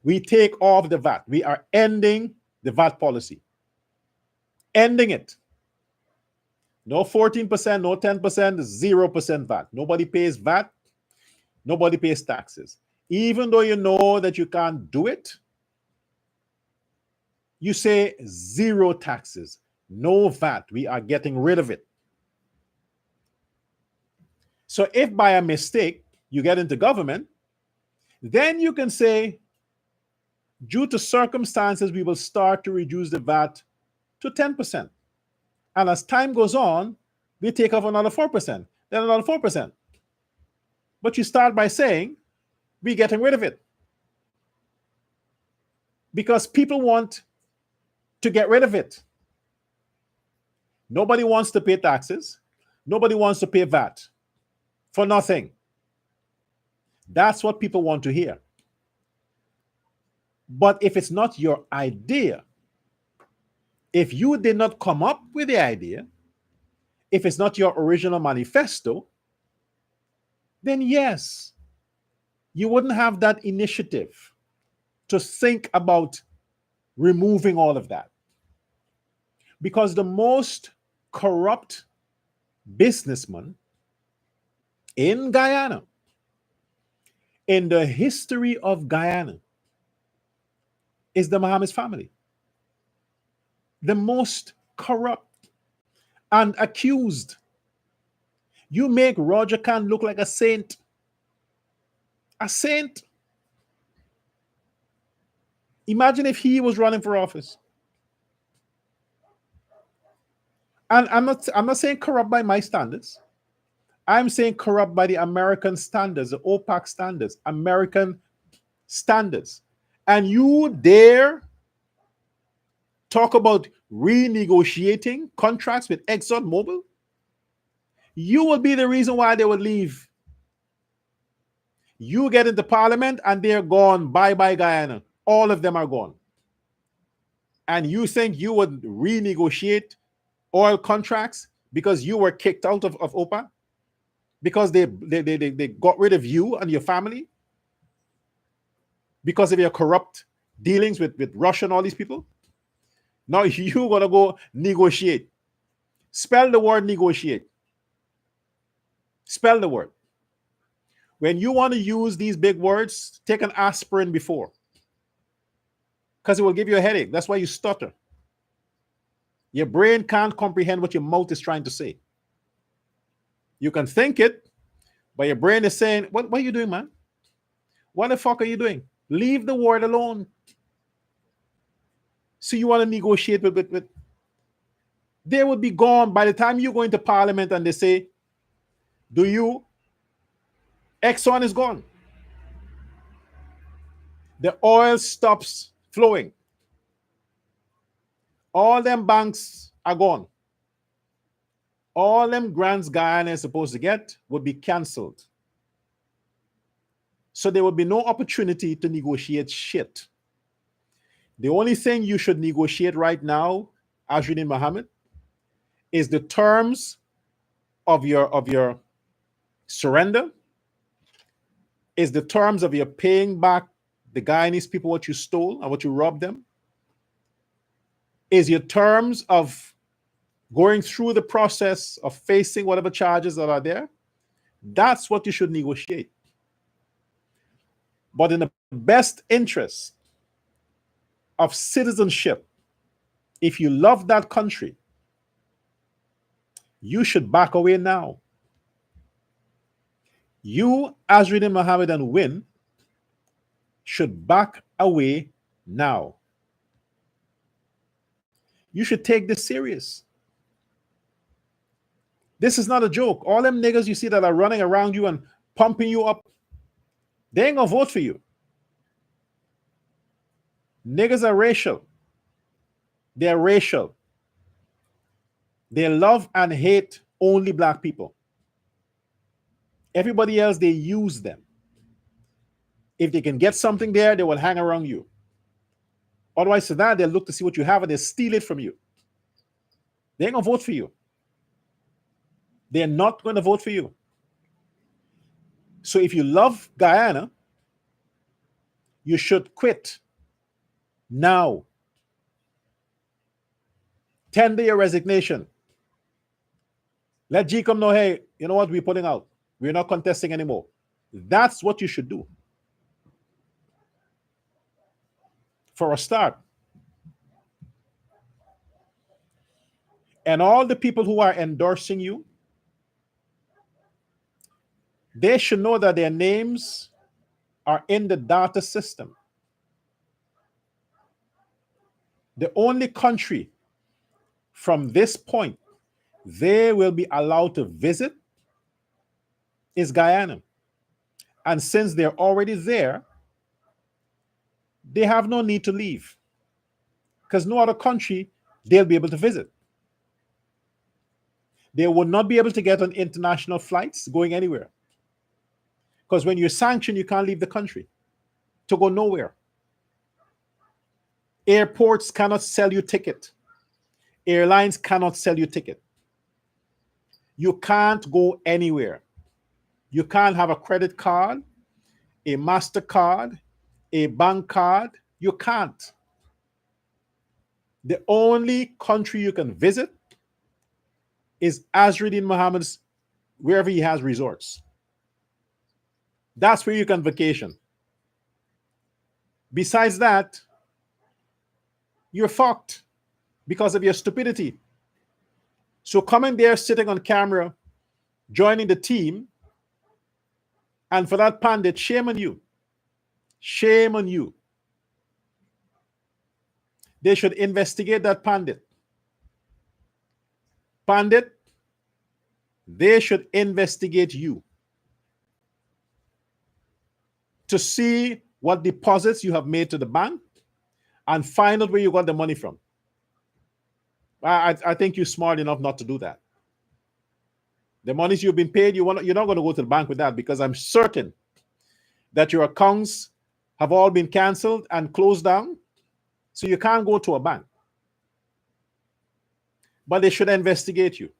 we take off the VAT. We are ending the VAT policy. Ending it. No 14%, no 10%, 0% VAT. Nobody pays VAT. Nobody pays taxes. Even though you know that you can't do it, you say zero taxes, no VAT. We are getting rid of it. So if by a mistake you get into government, then you can say, due to circumstances, we will start to reduce the VAT to 10%. And as time goes on, we take off another 4%, then another 4%. But you start by saying, we're getting rid of it. Because people want to get rid of it. Nobody wants to pay taxes. Nobody wants to pay VAT for nothing. That's what people want to hear. But if it's not your idea, if you did not come up with the idea, if it's not your original manifesto, then yes, you wouldn't have that initiative to think about removing all of that. Because the most corrupt businessman in Guyana, in the history of Guyana, is the Mohammed family. The most corrupt and accused. You make Roger Khan look like a saint. A saint. Imagine if he was running for office. And I'm not saying corrupt by my standards. I'm saying corrupt by the American standards, the OPAC standards, American standards. And you dare talk about renegotiating contracts with ExxonMobil? You will be the reason why they would leave. You get into parliament and they're gone. Bye-bye, Guyana. All of them are gone. And you think you would renegotiate oil contracts because you were kicked out of OPAC? Because they got rid of you and your family? Because of your corrupt dealings with Russia and all these people? Now you're going to go negotiate. Spell the word negotiate. Spell the word. When you want to use these big words, take an aspirin before. Because it will give you a headache. That's why you stutter. Your brain can't comprehend what your mouth is trying to say. You can think it, but your brain is saying, what are you doing, man? What the fuck are you doing? Leave the word alone. So you want to negotiate with they would be gone by the time you go into parliament and they say, Exxon is gone. The oil stops flowing. All them banks are gone. All them grants Guyana is supposed to get would be cancelled. So there would be no opportunity to negotiate shit. The only thing you should negotiate right now, Azrin Mohammed, is the terms of your surrender, is the terms of your paying back the Guyanese people what you stole and what you robbed them, is your terms of going through the process of facing whatever charges that are there. That's what you should negotiate. But in the best interest of citizenship, if you love that country, you should back away now. You, Azriddin Mohammed and Win, should back away now. You should take this serious. This is not a joke. All them niggas you see that are running around you and pumping you up, they ain't gonna vote for you. Niggas are racial. They're racial. They love and hate only black people. Everybody else, they use them. If they can get something there, they will hang around you. Otherwise, to that, they'll look to see what you have and they'll steal it from you. They ain't gonna vote for you. They're not going to vote for you. So if you love Guyana, you should quit now. Tender your resignation. Let GCOM know, hey, you know what, we're putting out. We're not contesting anymore. That's what you should do. For a start. And all the people who are endorsing you, they should know that their names are in the data system. The only country from this point they will be allowed to visit is Guyana. And since they're already there, they have no need to leave because no other country they'll be able to visit. They will not be able to get on international flights going anywhere. Because when you're sanctioned, you can't leave the country to go nowhere. Airports cannot sell you ticket. Airlines cannot sell you ticket. You can't go anywhere. You can't have a credit card, a MasterCard, a bank card. You can't. The only country you can visit is Azriddin Mohammed's, wherever he has resorts. That's where you can vacation. Besides that, you're fucked because of your stupidity. So coming there, sitting on camera, joining the team, and for that pandit, shame on you. Shame on you. They should investigate that pandit. Pandit, they should investigate you to see what deposits you have made to the bank and find out where you got the money from. I think you're smart enough not to do that. The monies you've been paid, you're not going to go to the bank with that because I'm certain that your accounts have all been canceled and closed down, so you can't go to a bank. But they should investigate you.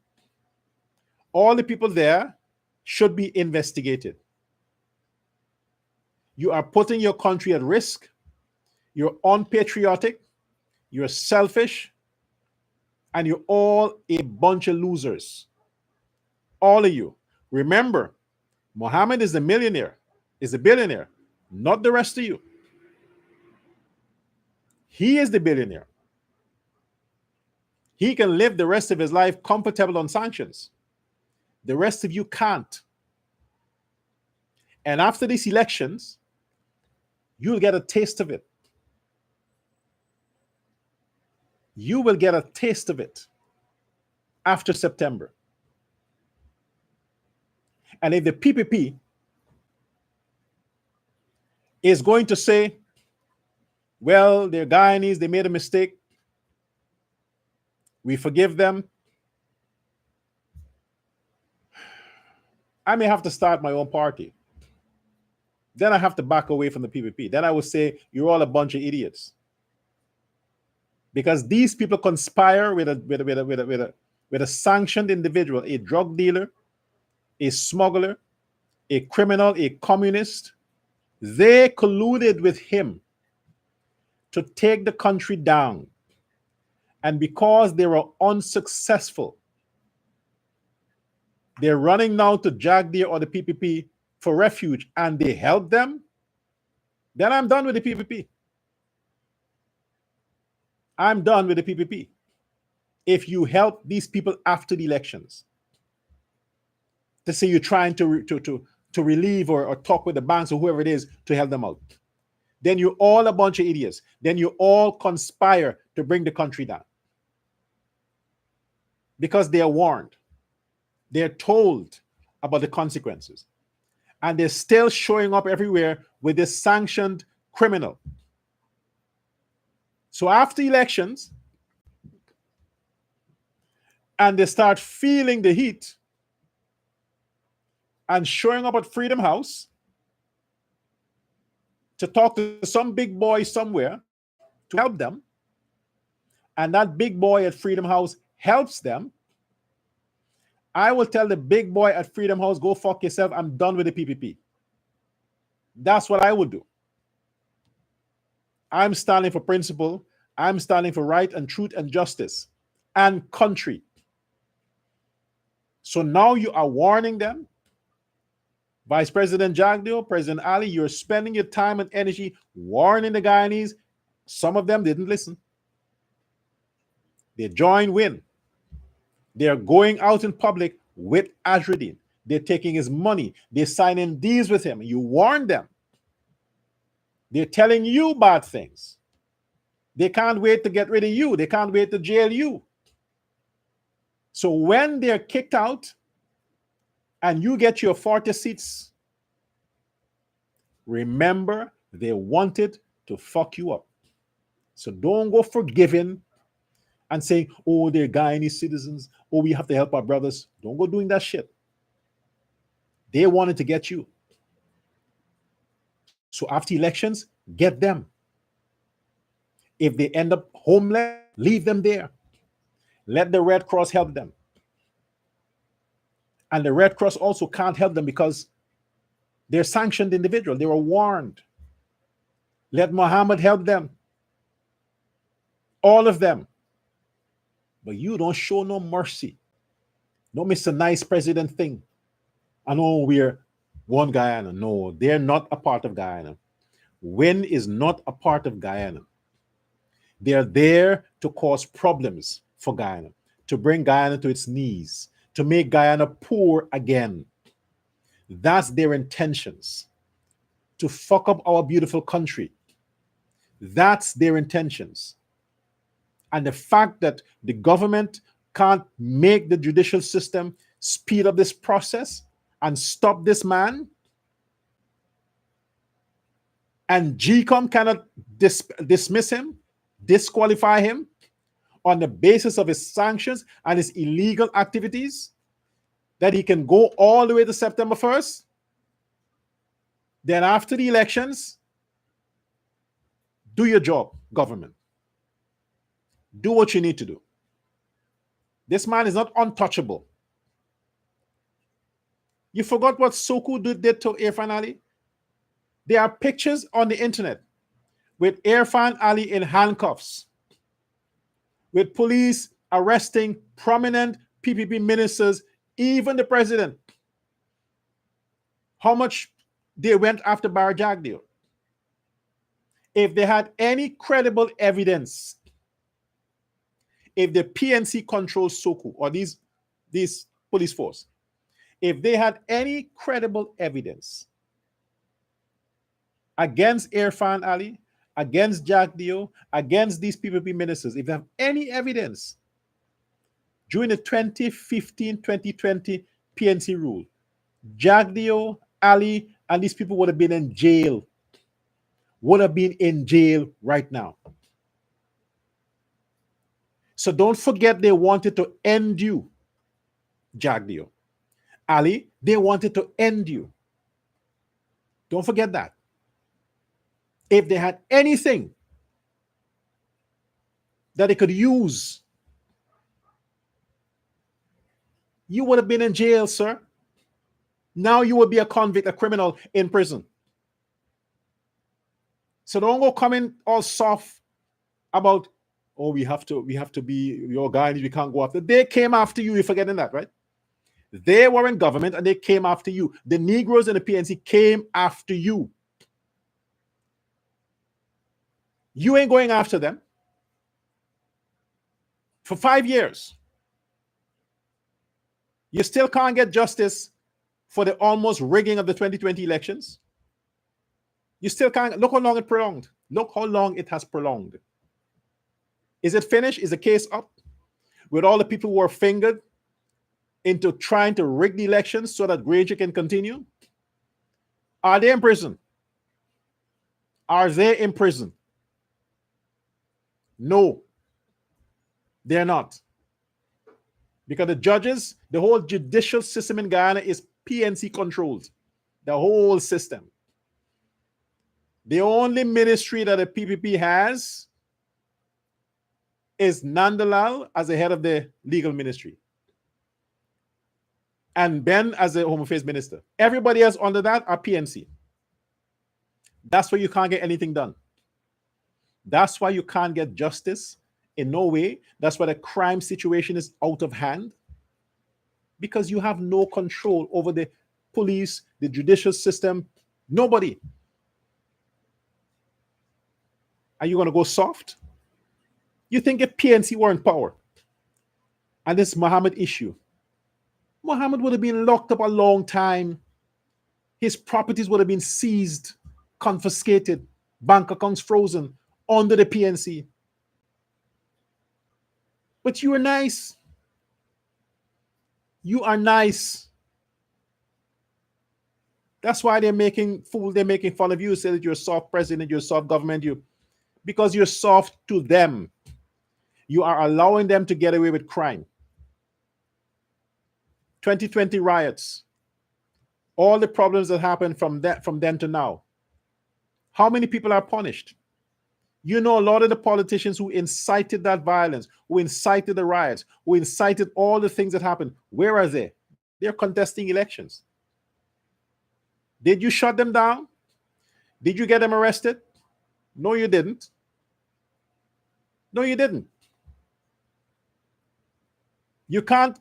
All the people there should be investigated. You are putting your country at risk. You're unpatriotic. You're selfish. And you're all a bunch of losers. All of you. Remember, Mohammed is a millionaire, is a billionaire, not the rest of you. He is the billionaire. He can live the rest of his life comfortable on sanctions. The rest of you can't. And after these elections, you'll get a taste of it. You will get a taste of it after September. And if the PPP is going to say, well, they're Guyanese, they made a mistake, we forgive them, I may have to start my own party. Then I have to back away from the PPP. Then I would say, you're all a bunch of idiots. Because these people conspire with a sanctioned individual, a drug dealer, a smuggler, a criminal, a communist. They colluded with him to take the country down. And because they were unsuccessful, they're running now to Jagdeer or the PPP for refuge, and they help them, then I'm done with the PPP. I'm done with the PPP. If you help these people after the elections, to say you're trying to to relieve or talk with the banks or whoever it is to help them out. Then you're all a bunch of idiots. Then you all conspire to bring the country down. Because they are warned. They're told about the consequences. And they're still showing up everywhere with this sanctioned criminal. So after elections, and they start feeling the heat and showing up at Freedom House to talk to some big boy somewhere to help them, and that big boy at Freedom House helps them, I will tell the big boy at Freedom House, go fuck yourself, I'm done with the PPP. That's what I would do. I'm standing for principle. I'm standing for right and truth and justice and country. So now you are warning them. Vice President Jagdeo, President Ali, you're spending your time and energy warning the Guyanese. Some of them didn't listen. They joined Win. They're going out in public with Azruddin. They're taking his money. They're signing deals with him. You warned them. They're telling you bad things. They can't wait to get rid of you. They can't wait to jail you. So when they're kicked out and you get your 40 seats, remember they wanted to fuck you up. So don't go forgiving and saying, oh, they're Guyanese citizens. Oh, we have to help our brothers. Don't go doing that shit. They wanted to get you. So after elections, get them. If they end up homeless, leave them there. Let the Red Cross help them. And the Red Cross also can't help them because they're sanctioned individuals. They were warned. Let Muhammad help them. All of them. But you don't show no mercy. No Mr. Nice President thing. I know we're one Guyana. No, they're not a part of Guyana. Win is not a part of Guyana. They're there to cause problems for Guyana, to bring Guyana to its knees, to make Guyana poor again. That's their intentions. To fuck up our beautiful country. That's their intentions. And the fact that the government can't make the judicial system speed up this process and stop this man, and GCOM cannot dismiss him, disqualify him on the basis of his sanctions and his illegal activities, that he can go all the way to September 1st, then after the elections, do your job, government. Do what you need to do. This man is not untouchable. You forgot what Soku did to Irfan Ali? There are pictures on the internet with Irfan Ali in handcuffs, with police arresting prominent PPP ministers, even the president. How much they went after Barra Jagdeo? If they had any credible evidence, if the PNC controls Soku or these police force, if they had any credible evidence against Irfan Ali, against Jagdeo, against these PPP ministers, if they have any evidence during the 2015-2020 PNC rule, Jagdeo, Ali, and these people would have been in jail. Would have been in jail right now. So don't forget they wanted to end you, Jagdeo. Ali, they wanted to end you. Don't forget that. If they had anything that they could use, you would have been in jail, sir. Now you would be a convict, a criminal in prison. So don't go coming all soft about, oh, we have to be your guy, we can't go after. They came after you, you're forgetting that, right? They were in government and they came after you. The Negroes in the PNC came after you. You ain't going after them for 5 years. You still can't get justice for the almost rigging of the 2020 elections. You still can't. Look how long it prolonged. Look how long it has prolonged. Is it finished? Is the case up? With all the people who are fingered into trying to rig the elections so that Granger can continue? Are they in prison? Are they in prison? No, they're not. Because the judges, the whole judicial system in Guyana is PNC controlled. The whole system. The only ministry that the PPP has is Nandalal as the head of the legal ministry, and Ben as the Home Affairs Minister. Everybody else under that are PNC. That's why you can't get anything done. That's why you can't get justice in no way. That's why the crime situation is out of hand. Because you have no control over the police, the judicial system, nobody. Are you going to go soft? You think if PNC were in power and this Mohammed issue, Mohammed would have been locked up a long time. His properties would have been seized, confiscated, bank accounts frozen under the PNC. But you are nice. You are nice. That's why they're making fun of you, say that you're a soft president, you're a soft government, because you're soft to them. You are allowing them to get away with crime. 2020 riots, all the problems that happened from then to now. How many people are punished? You know, a lot of the politicians who incited that violence, who incited the riots, who incited all the things that happened, where are they? They're contesting elections. Did you shut them down? Did you get them arrested? No, you didn't. No, you didn't. You can't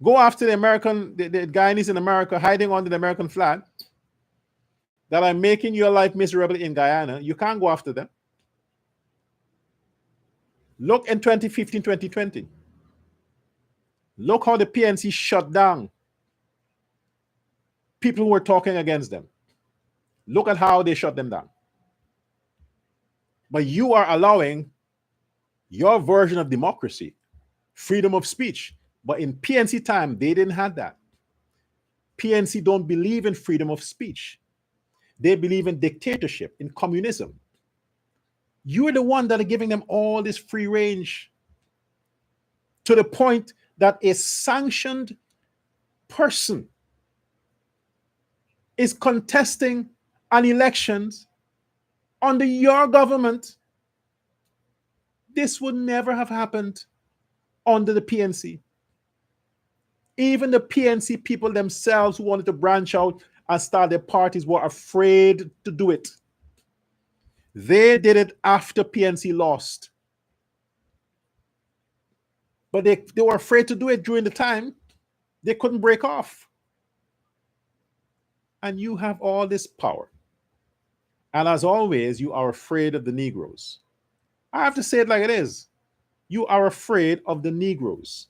go after the Guyanese in America hiding under the American flag that are making your life miserable in Guyana. You can't go after them. Look in 2015, 2020. Look how the PNC shut down people who were talking against them. Look at how they shut them down. But you are allowing your version of democracy, freedom of speech. But in PNC time, they didn't have that. PNC don't believe in freedom of speech. They believe in dictatorship, in communism. You're the one that are giving them all this free range to the point that a sanctioned person is contesting an election under your government. This would never have happened under the PNC. Even the PNC people themselves who wanted to branch out and start their parties were afraid to do it. They did it after PNC lost. But they were afraid to do it during the time they couldn't break off. And you have all this power. And as always, you are afraid of the Negroes. I have to say it like it is. You are afraid of the Negroes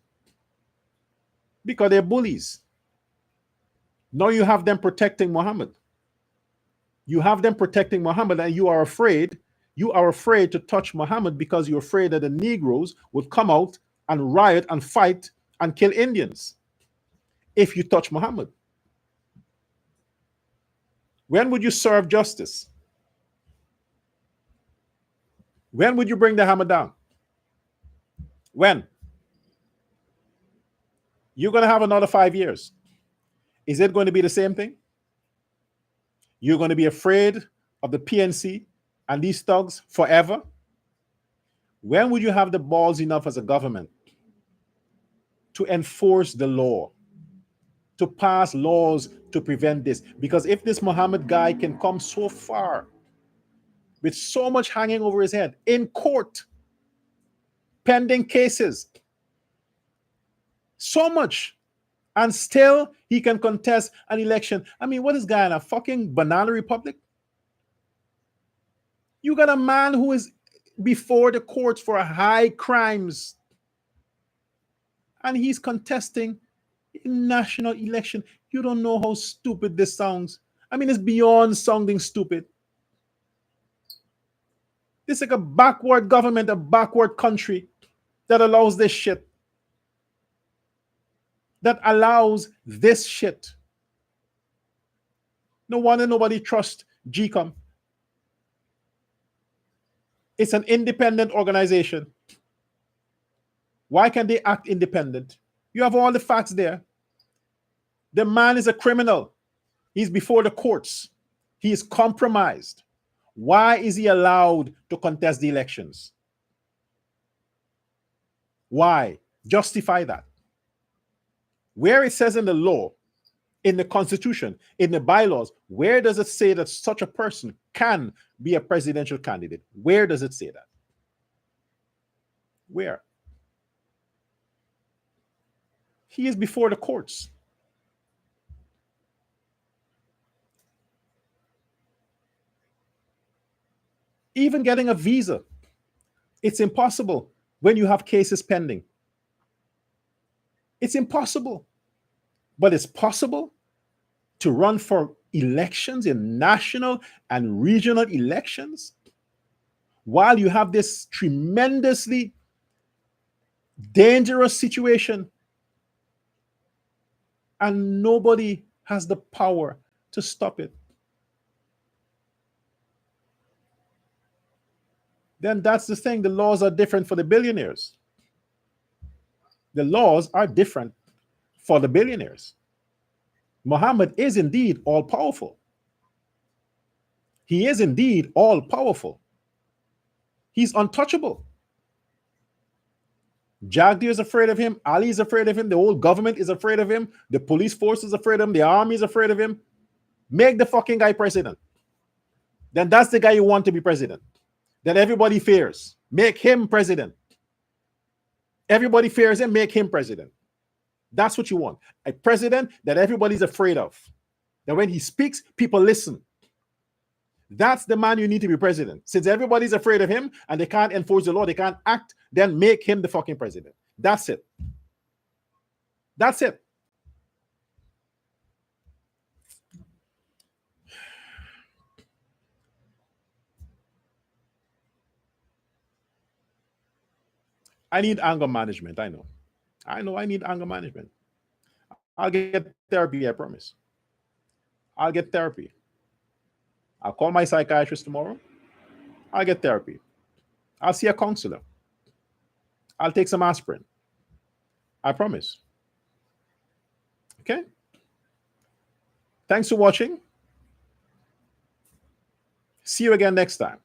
because they're bullies. Now you have them protecting Muhammad. You have them protecting Muhammad, and you are afraid. You are afraid to touch Muhammad because you're afraid that the Negroes would come out and riot and fight and kill Indians if you touch Muhammad. When would you serve justice? When would you bring the hammer down? When? You're going to have another 5 years. Is it going to be the same thing? You're going to be afraid of the PNC and these thugs forever? When would you have the balls enough as a government to enforce the law, to pass laws to prevent this? Because if this Muhammad guy can come so far with so much hanging over his head in court, pending cases, so much, and still he can contest an election. I mean, what is Guyana? Fucking banana republic? You got a man who is before the courts for high crimes, and he's contesting In national election, you don't know how stupid this sounds. I mean, it's beyond sounding stupid. It's like a backward government, a backward country that allows this shit. That allows this shit. No wonder nobody trusts GCOM. It's an independent organization. Why can they act independent? You have all the facts there. The man is a criminal. He's before the courts. He is compromised. Why is he allowed to contest the elections? Why? Justify that. Where it says in the law, in the Constitution, in the bylaws, where does it say that such a person can be a presidential candidate? Where does it say that? Where? He is before the courts. Even getting a visa, it's impossible when you have cases pending. It's impossible. But it's possible to run for elections in national and regional elections while you have this tremendously dangerous situation and nobody has the power to stop it. Then that's the thing. The laws are different for the billionaires. The laws are different for the billionaires. Muhammad is indeed all powerful. He is indeed all powerful. He's untouchable. Jagdi is afraid of him. Ali is afraid of him. The whole government is afraid of him. The police force is afraid of him. The army is afraid of him. Make the fucking guy president. Then that's the guy you want to be president. That everybody fears. Make him president. Everybody fears him. Make him president. That's what you want. A president that everybody's afraid of. That when he speaks, people listen. That's the man you need to be president. Since everybody's afraid of him and they can't enforce the law, they can't act, then make him the fucking president. That's it. That's it. I need anger management. I know I need anger management. I'll get therapy, I promise. I'll get therapy. I'll call my psychiatrist tomorrow. I'll get therapy. I'll see a counselor. I'll take some aspirin. I promise. Okay? Thanks for watching. See you again next time.